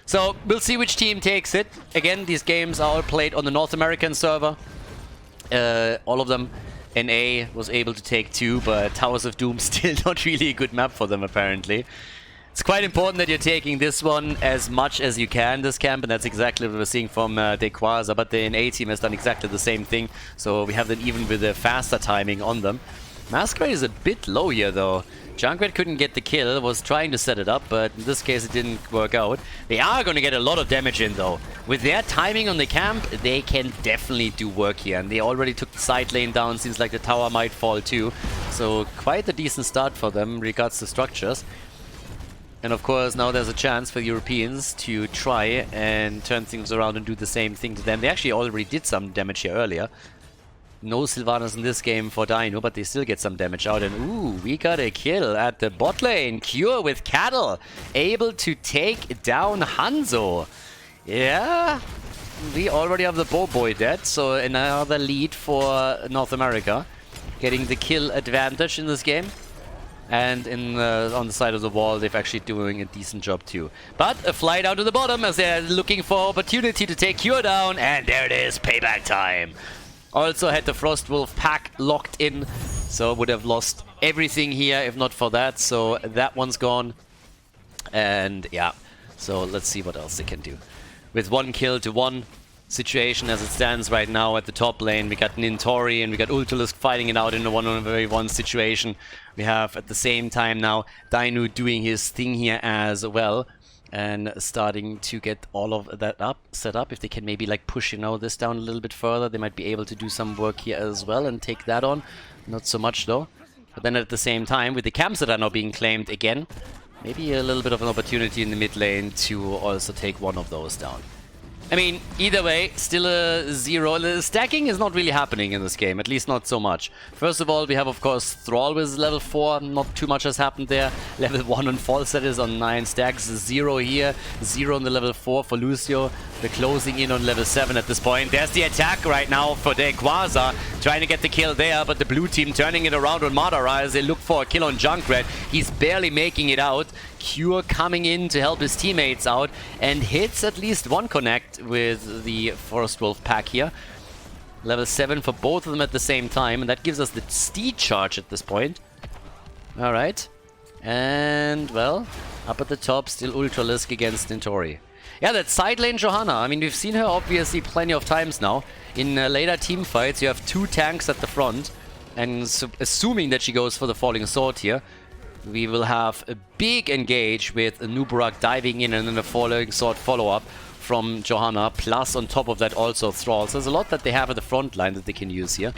So we'll see which team takes it. Again, these games are all played on the North American server. All of them. NA was able to take 2, but Towers of Doom still not really a good map for them, apparently. It's quite important that you're taking this one as much as you can, this camp, and that's exactly what we're seeing from Quasar, but the NA team has done exactly the same thing, so we have them even with a faster timing on them. Masquerade is a bit low here though. Junkrat couldn't get the kill, was trying to set it up, but in this case it didn't work out. They are going to get a lot of damage in though. With their timing on the camp, they can definitely do work here. And they already took the side lane down, seems like the tower might fall too. So quite a decent start for them in regards to structures. And of course now there's a chance for the Europeans to try and turn things around and do the same thing to them. They actually already did some damage here earlier. No Sylvanas in this game for Dino, but they still get some damage out. And ooh, we got a kill at the bot lane. Cure with Cattle, able to take down Hanzo. Yeah, we already have the Boy dead, so another lead for North America. Getting the kill advantage in this game. And on the side of the wall, they're actually doing a decent job too. But a flight out to the bottom as they're looking for opportunity to take Cure down. And there it is, payback time. Also had the Frostwolf pack locked in, so would have lost everything here if not for that. So that one's gone. And yeah, so let's see what else they can do. With 1 kill to 1 situation as it stands right now at the top lane, we got Nintori and we got Ultalisk fighting it out in a 1-on-1 situation. We have at the same time now Dino doing his thing here as well. And starting to get all of that set up. If they can maybe like push, this down a little bit further, they might be able to do some work here as well and take that on. Not so much though. But then at the same time, with the camps that are now being claimed again, maybe a little bit of an opportunity in the mid lane to also take one of those down. I mean, either way, still a 0. The stacking is not really happening in this game, at least not so much. First of all, we have, of course, Thrall with level 4. Not too much has happened there. Level 1 on Falset is on 9 stacks. 0 here. 0 on the level 4 for Lucio. They're closing in on level 7 at this point. There's the attack right now for Quasar. Trying to get the kill there, but the blue team turning it around on Madara as they look for a kill on Junkrat. He's barely making it out. Cure coming in to help his teammates out and hits at least 1 connect with the Frostwolf pack here. Level 7 for both of them at the same time, and that gives us the Steed charge at this point. Alright. And, well, up at the top, still Ultralisk against Nintori. Yeah, that side lane Johanna. I mean, we've seen her obviously plenty of times now. In later team fights, you have 2 tanks at the front. And assuming that she goes for the Falling Sword here, we will have a big engage with Nubarak diving in and then a Falling Sword follow-up from Johanna. Plus, on top of that, also Thrall. So there's a lot that they have at the front line that they can use here.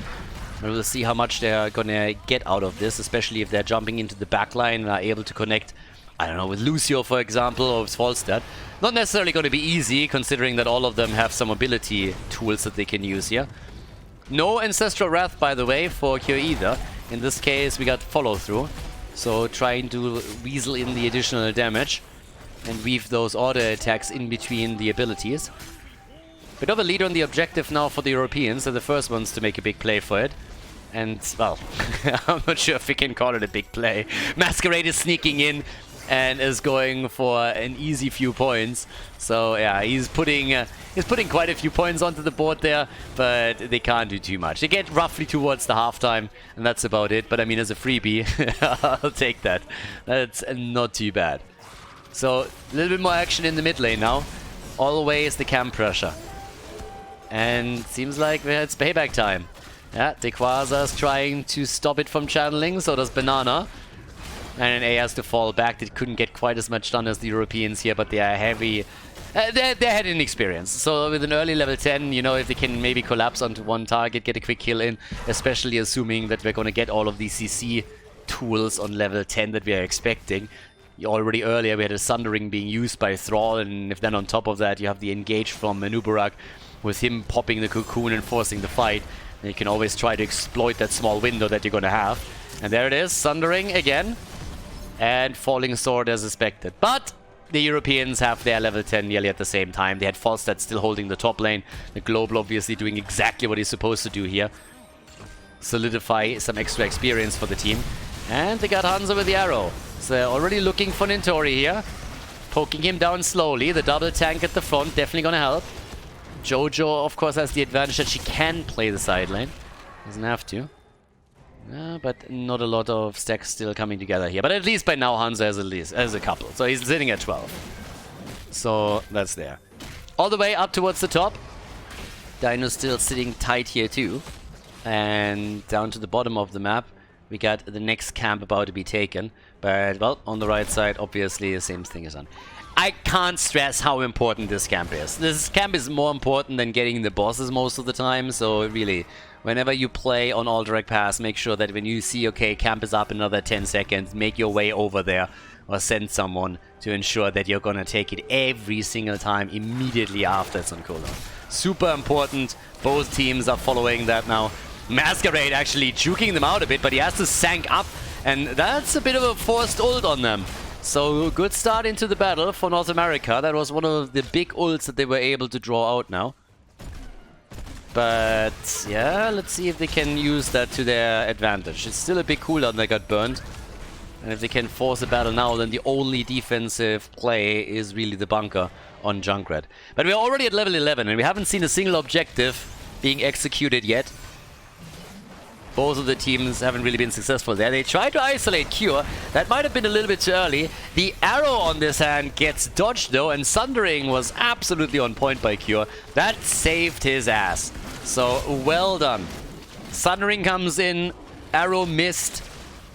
And we'll see how much they're going to get out of this, especially if they're jumping into the back line and are able to connect, I don't know, with Lucio, for example, or with Falstad. Not necessarily going to be easy, considering that all of them have some ability tools that they can use here. No Ancestral Wrath, by the way, for Cure either. In this case, we got follow-through. So trying to weasel in the additional damage and weave those auto attacks in between the abilities. Bit of a lead on the objective now for the Europeans. They're the first ones to make a big play for it. And, well, I'm not sure if we can call it a big play. Masquerade is sneaking in and is going for an easy few points. So yeah, he's putting quite a few points onto the board there, but they can't do too much. They get roughly towards the halftime, and that's about it. But I mean, as a freebie, I'll take that. That's not too bad. So a little bit more action in the mid lane now. Always the camp pressure. And seems like it's payback time. Yeah, Quasar's trying to stop it from channeling, so does Banana. And A has to fall back. They couldn't get quite as much done as the Europeans here, but they are heavy. They're head in experience. So with an early level 10, if they can maybe collapse onto one target, get a quick kill in, especially assuming that we're going to get all of these CC tools on level 10 that we are expecting. Already earlier we had a Sundering being used by Thrall, and if then on top of that you have the engage from Nubarak with him popping the cocoon and forcing the fight, then you can always try to exploit that small window that you're going to have. And there it is, Sundering again. And Falling Sword as expected. But the Europeans have their level 10 nearly at the same time. They had Falstad still holding the top lane. The Global obviously doing exactly what he's supposed to do here. Solidify some extra experience for the team. And they got Hanzo with the arrow. So they're already looking for Nintori here. Poking him down slowly. The double tank at the front definitely gonna help. Jojo, of course, has the advantage that she can play the side lane. Doesn't have to. But not a lot of stacks still coming together here. But at least by now Hanzo has a couple. So he's sitting at 12. So that's there. All the way up towards the top. Dino's still sitting tight here too. And down to the bottom of the map, we got the next camp about to be taken. But, well, on the right side, obviously, the same thing is on. I can't stress how important this camp is. This camp is more important than getting the bosses most of the time, so really, whenever you play on all direct pass, make sure that when you see, okay, camp is up in another 10 seconds, make your way over there or send someone to ensure that you're gonna take it every single time immediately after it's on cooldown. Super important. Both teams are following that now. Masquerade actually juking them out a bit, but he has to sank up, and that's a bit of a forced ult on them. So, good start into the battle for North America. That was one of the big ults that they were able to draw out now. But, yeah, let's see if they can use that to their advantage. It's still a big cooldown that got burned. And if they can force a battle now, then the only defensive play is really the bunker on Junkrat. But we're already at level 11, and we haven't seen a single objective being executed yet. Both of the teams haven't really been successful there. They tried to isolate Cure. That might have been a little bit too early. The arrow on this hand gets dodged though, and Sundering was absolutely on point by Cure. That saved his ass. So, well done. Sundering comes in, arrow missed,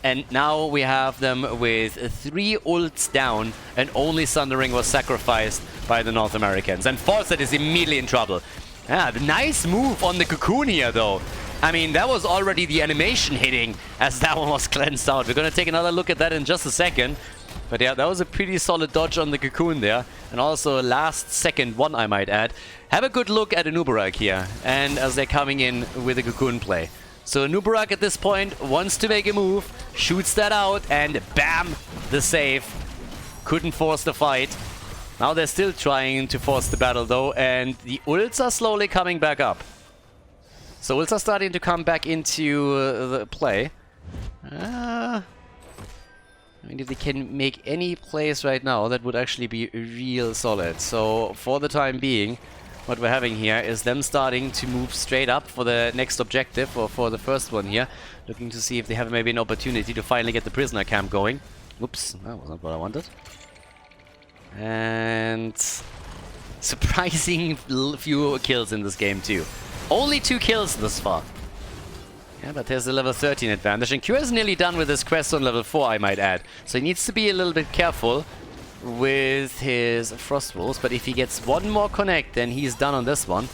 and now we have them with 3 ults down, and only Sundering was sacrificed by the North Americans. And Fawcett is immediately in trouble. Yeah, the nice move on the cocoon here though. I mean, that was already the animation hitting as that one was cleansed out. We're going to take another look at that in just a second. But yeah, that was a pretty solid dodge on the cocoon there. And also a last second one, I might add. Have a good look at Anubarak here. And as they're coming in with a cocoon play. So Anubarak at this point wants to make a move. Shoots that out and bam! The save. Couldn't force the fight. Now they're still trying to force the battle though. And the ults are slowly coming back up. So ults are starting to come back into the play. I mean, if they can make any plays right now, that would actually be real solid. So for the time being, what we're having here is them starting to move straight up for the next objective, or for the first one here. Looking to see if they have maybe an opportunity to finally get the prisoner camp going. Oops, that wasn't what I wanted. And surprising few kills in this game too. Only 2 kills thus far. Yeah, but there's a level 13 advantage. And Q is nearly done with his quest on level 4, I might add. So he needs to be a little bit careful with his Frost Wolves. But if he gets one more connect, then he's done on this one.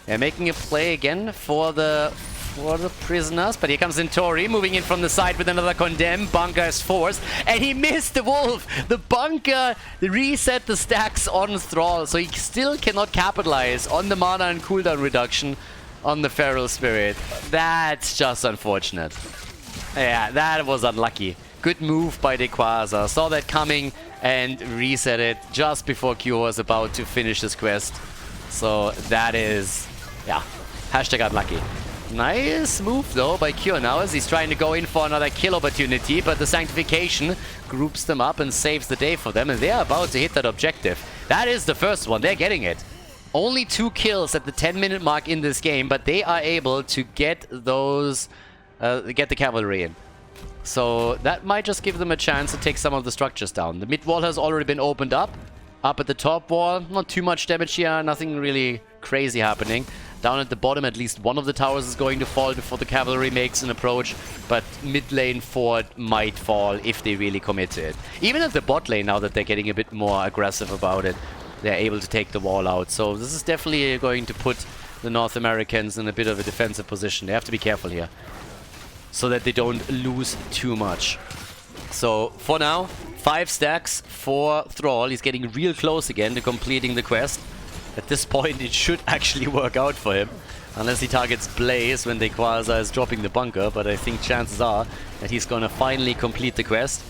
They're making a play again for the prisoners. But here comes Zentori, moving in from the side with another Condemn. Bunker is forced. And he missed the Wolf! The Bunker reset the stacks on Thrall. So he still cannot capitalize on the mana and cooldown reduction on the Feral Spirit. That's just unfortunate. Yeah, that was unlucky. Good move by Dequaza. Saw that coming and reset it just before Q was about to finish his quest. So that is, yeah, hashtag unlucky. Nice move though by Q now as he's trying to go in for another kill opportunity, but the Sanctification groups them up and saves the day for them, and they're about to hit that objective. That is the first one. They're getting it. Only 2 kills at the 10-minute mark in this game, but they are able to get those, get the cavalry in. So that might just give them a chance to take some of the structures down. The mid wall has already been opened up. Up at the top wall, not too much damage here, nothing really crazy happening. Down at the bottom, at least one of the towers is going to fall before the cavalry makes an approach, but mid lane fort might fall if they really commit to it. Even at the bot lane, now that they're getting a bit more aggressive about it, they're able to take the wall out. So this is definitely going to put the North Americans in a bit of a defensive position. They have to be careful here, so that they don't lose too much. So for now, 5 stacks for Thrall. He's getting real close again to completing the quest. At this point, it should actually work out for him. Unless he targets Blaze when Dequaza is dropping the bunker. But I think chances are that he's gonna finally complete the quest.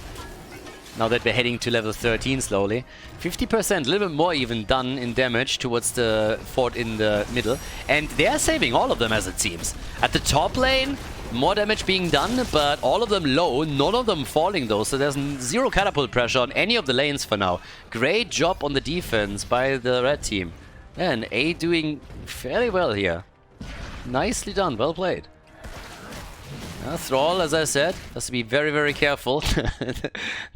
Now that we're heading to level 13 slowly. 50%, a little bit more even done in damage towards the fort in the middle. And they're saving all of them, as it seems. At the top lane, more damage being done, but all of them low, none of them falling though, so there's 0 catapult pressure on any of the lanes for now. Great job on the defense by the red team. And A doing fairly well here. Nicely done, well played. Thrall, as I said, has to be very, very careful that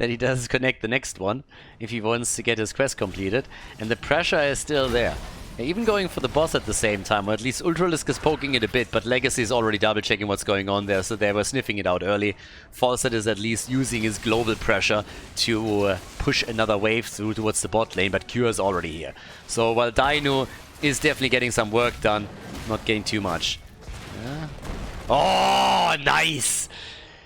he doesn't connect the next one if he wants to get his quest completed. And the pressure is still there. Even going for the boss at the same time, or at least Ultralisk is poking it a bit, but Legacy is already double-checking what's going on there, so they were sniffing it out early. Falstad is at least using his global pressure to push another wave through towards the bot lane, but Cure is already here. So while Dainu is definitely getting some work done, not getting too much. Oh, nice!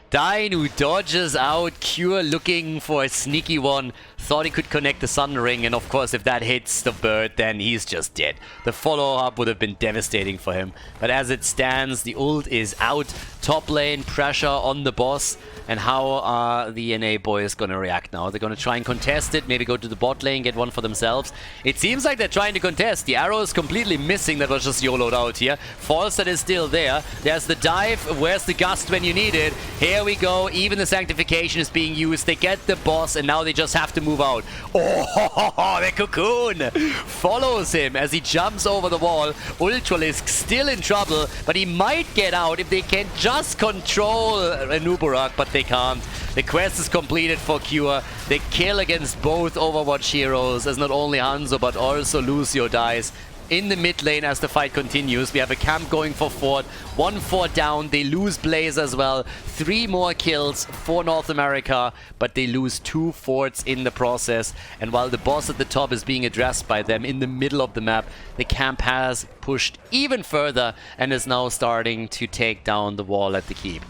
Dainu dodges out, Cure looking for a sneaky one, thought he could connect the Sun Ring, and of course if that hits the bird, then he's just dead. The follow-up would have been devastating for him, but as it stands, the ult is out, top lane, pressure on the boss, and how are the NA boys gonna react now? They're gonna try and contest it, maybe go to the bot lane, get one for themselves. It seems like they're trying to contest. The arrow is completely missing, that was just YOLO'd out here. Falstad is still there. There's the dive, where's the gust when you need it? Here we go, even the sanctification is being used. They get the boss and now they just have to move out. Oh, the cocoon follows him as he jumps over the wall. Ultralisk still in trouble, but he might get out if they can just control Nubarak, but they can't. The quest is completed for Cure. The kill against both Overwatch heroes as not only Hanzo but also Lucio dies. In the mid lane as the fight continues, we have a camp going for Fort. 1 Fort down, they lose Blaze as well. 3 more kills for North America, but they lose 2 forts in the process. And while the boss at the top is being addressed by them in the middle of the map, the camp has pushed even further and is now starting to take down the wall at the keep.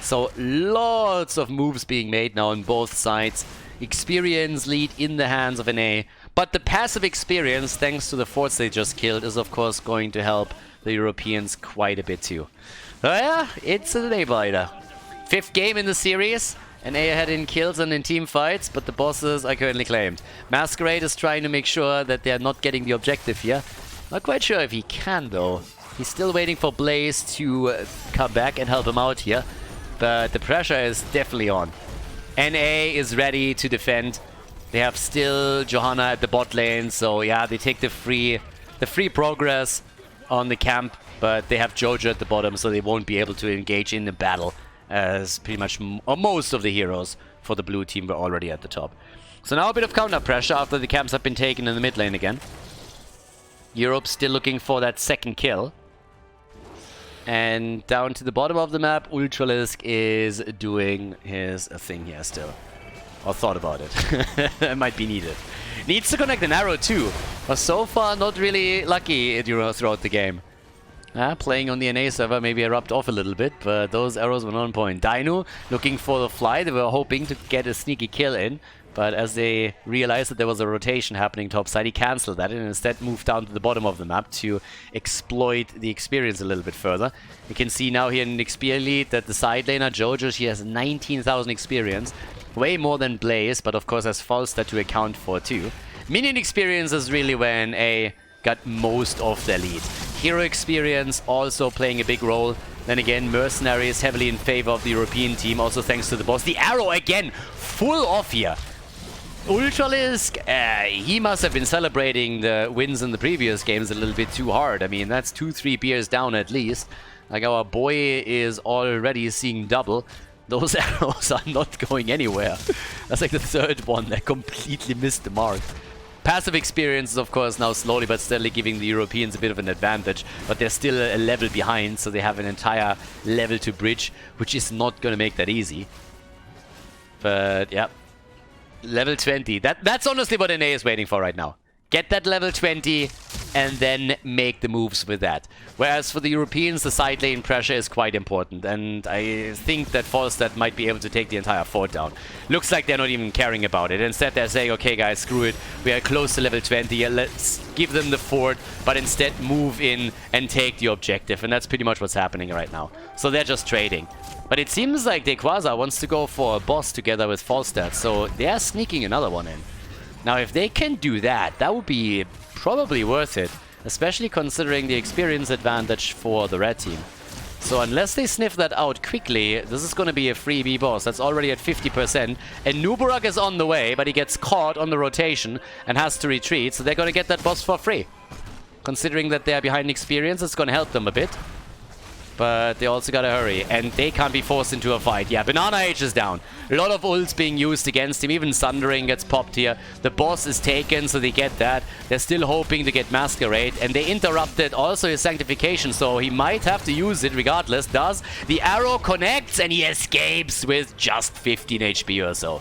So lots of moves being made now on both sides. Experience lead in the hands of NA. But the passive experience, thanks to the forts they just killed, is of course going to help the Europeans quite a bit too. So yeah, it's a nail-biter. 5th game in the series. NA ahead in kills and in team fights, but the bosses are currently claimed. Masquerade is trying to make sure that they're not getting the objective here. Not quite sure if he can though. He's still waiting for Blaze to come back and help him out here. But the pressure is definitely on. NA is ready to defend. They have still Johanna at the bot lane, so yeah, they take the free progress on the camp, but they have Jojo at the bottom, so they won't be able to engage in the battle, as pretty much most of the heroes for the blue team were already at the top. So now a bit of counter pressure after the camps have been taken in the mid lane again. Europe still looking for that second kill. And down to the bottom of the map, Ultralisk is doing his thing here still. Or thought about it. It might be needed. Needs to connect an arrow too. But so far not really lucky throughout the game. Playing on the NA server maybe I rubbed off a little bit, but those arrows were not on point. Dainu looking for the fly. They were hoping to get a sneaky kill in. But as they realized that there was a rotation happening topside, he cancelled that and instead moved down to the bottom of the map to exploit the experience a little bit further. You can see now here in XP lead that the side laner, Jojo, she has 19,000 experience. Way more than Blaze, but of course has Falstad to account for too. Minion experience is really when A got most of their lead. Hero experience also playing a big role. Then again, Mercenary is heavily in favor of the European team, also thanks to the boss. The arrow again, full off here. Ultralisk, he must have been celebrating the wins in the previous games a little bit too hard. I mean, that's 2-3 beers down at least. Like, our boy is already seeing double. Those arrows are not going anywhere. That's like the 3rd one that completely missed the mark. Passive experience is, of course, now slowly but steadily giving the Europeans a bit of an advantage. But they're still a level behind, so they have an entire level to bridge, which is not going to make that easy. But, yeah. Level 20. That's honestly what NA is waiting for right now. Get that level 20 and then make the moves with that. Whereas for the Europeans, the side lane pressure is quite important. And I think that Falstad might be able to take the entire fort down. Looks like they're not even caring about it. Instead, they're saying, okay, guys, screw it. We are close to level 20. Let's give them the fort, but instead move in and take the objective. And that's pretty much what's happening right now. So they're just trading. But it seems like Dequaza wants to go for a boss together with Falstad, so they're sneaking another one in. Now, if they can do that, that would be probably worth it, especially considering the experience advantage for the red team. So unless they sniff that out quickly, this is going to be a freebie boss. That's already at 50%. And Nubarak is on the way, but he gets caught on the rotation and has to retreat, so they're going to get that boss for free. Considering that they're behind experience, it's going to help them a bit. But they also gotta hurry, and they can't be forced into a fight. Yeah, Banana Age is down. A lot of ults being used against him. Even Sundering gets popped here. The boss is taken, so they get that. They're still hoping to get Masquerade, and they interrupted also his Sanctification, so he might have to use it regardless. Does. The arrow connects, and he escapes with just 15 HP or so.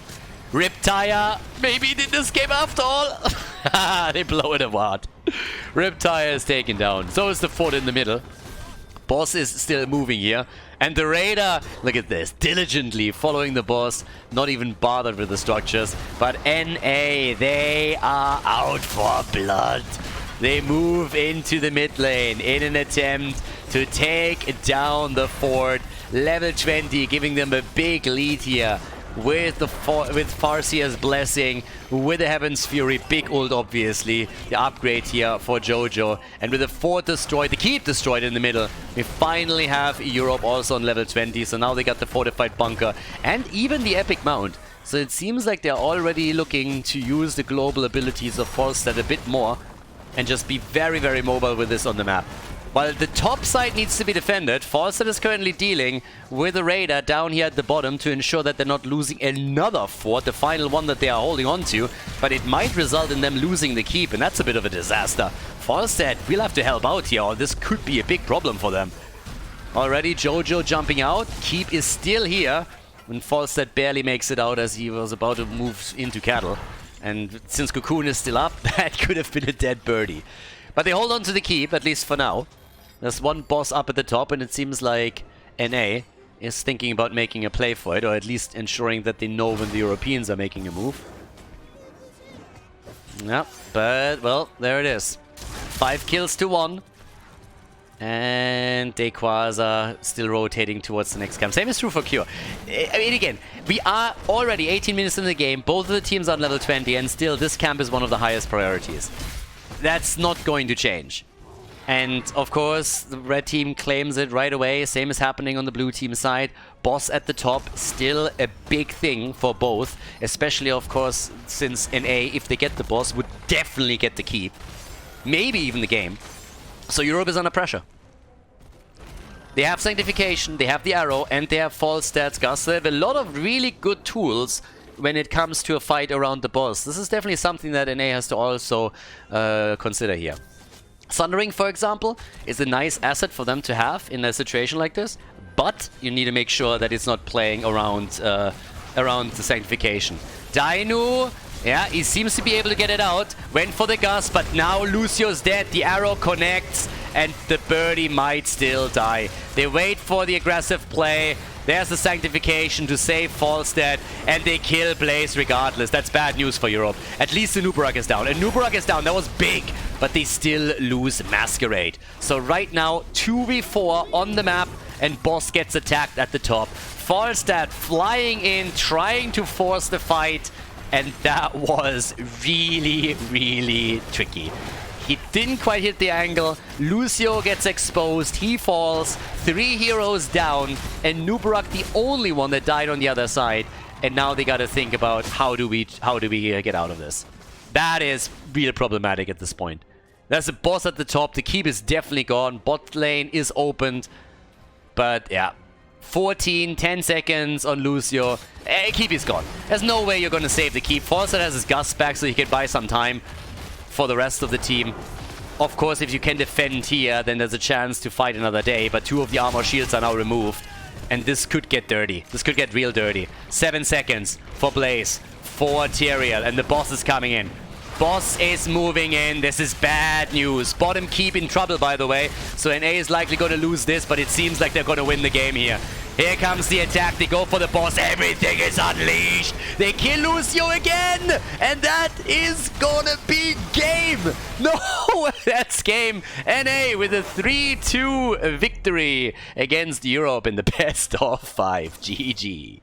Riptire, maybe he didn't escape after all. They blow it apart. Riptire is taken down. So is the fort in the middle. Boss is still moving here. And the Raider, look at this, diligently following the boss, not even bothered with the structures. But NA, they are out for blood. They move into the mid lane in an attempt to take down the fort. Level 20, giving them a big lead here. With Farseer's Blessing, with the Heaven's Fury, big ult obviously, the upgrade here for Jojo, and with the fort destroyed, the keep destroyed in the middle, we finally have Europe also on level 20, so now they got the fortified bunker, and even the epic mount. So it seems like they're already looking to use the global abilities of Falstad a bit more, and just be very, very mobile with this on the map. While the top side needs to be defended, Falstad is currently dealing with a Raider down here at the bottom to ensure that they're not losing another fort, the final one that they are holding on to, but it might result in them losing the keep, and that's a bit of a disaster. Falstad will have to help out here, or this could be a big problem for them. Already Jojo jumping out, keep is still here, and Falstad barely makes it out as he was about to move into cattle. And since Cocoon is still up, that could have been a dead birdie. But they hold on to the keep, at least for now. There's one boss up at the top, and it seems like NA is thinking about making a play for it, or at least ensuring that they know when the Europeans are making a move. Yeah, but, well, there it is. 5 kills to 1. And Dequaza still rotating towards the next camp. Same is true for Cure. I mean, again, we are already 18 minutes in the game. Both of the teams are on level 20, and still this camp is one of the highest priorities. That's not going to change. And, of course, the red team claims it right away. Same is happening on the blue team side. Boss at the top, still a big thing for both. Especially, of course, since NA, if they get the boss, would definitely get the keep. Maybe even the game. So Europe is under pressure. They have Sanctification, they have the arrow, and they have false stats, Gus. They have a lot of really good tools when it comes to a fight around the boss. This is definitely something that NA has to also consider here. Sundering, for example, is a nice asset for them to have in a situation like this, but you need to make sure that it's not playing around the Sanctification. Dainu, yeah, he seems to be able to get it out. Went for the Gus, but now Lucio's dead. The arrow connects, and the birdie might still die. They wait for the aggressive play. There's the Sanctification to save Falstad, and they kill Blaze regardless. That's bad news for Europe. At least the Nubarak is down. And Nubarak is down. That was big, but they still lose Masquerade. So right now, 2v4 on the map, and Boss gets attacked at the top. Falstad flying in, trying to force the fight, and that was really, really tricky. He didn't quite hit the angle. Lucio gets exposed. He falls. 3 heroes down. And Nubarak the only one that died on the other side. And now they got to think about how do we get out of this. That is real problematic at this point. There's a boss at the top. The keep is definitely gone. Bot lane is opened. But yeah. 10 seconds on Lucio. Keep is gone. There's no way you're going to save the keep. Falstad has his Gus back so he can buy some time for the rest of the team. Of course, if you can defend here, then there's a chance to fight another day, but 2 of the armor shields are now removed. And this could get dirty. This could get real dirty. 7 seconds for Blaze, for Tyrael, and the boss is coming in. Boss is moving in. This is bad news. Bottom keep in trouble, by the way. So NA is likely going to lose this, but it seems like they're going to win the game here. Here comes the attack. They go for the boss. Everything is unleashed. They kill Lucio again. And that is gonna be game. No, that's game. NA with a 3-2 victory against Europe in the best of 5. GG.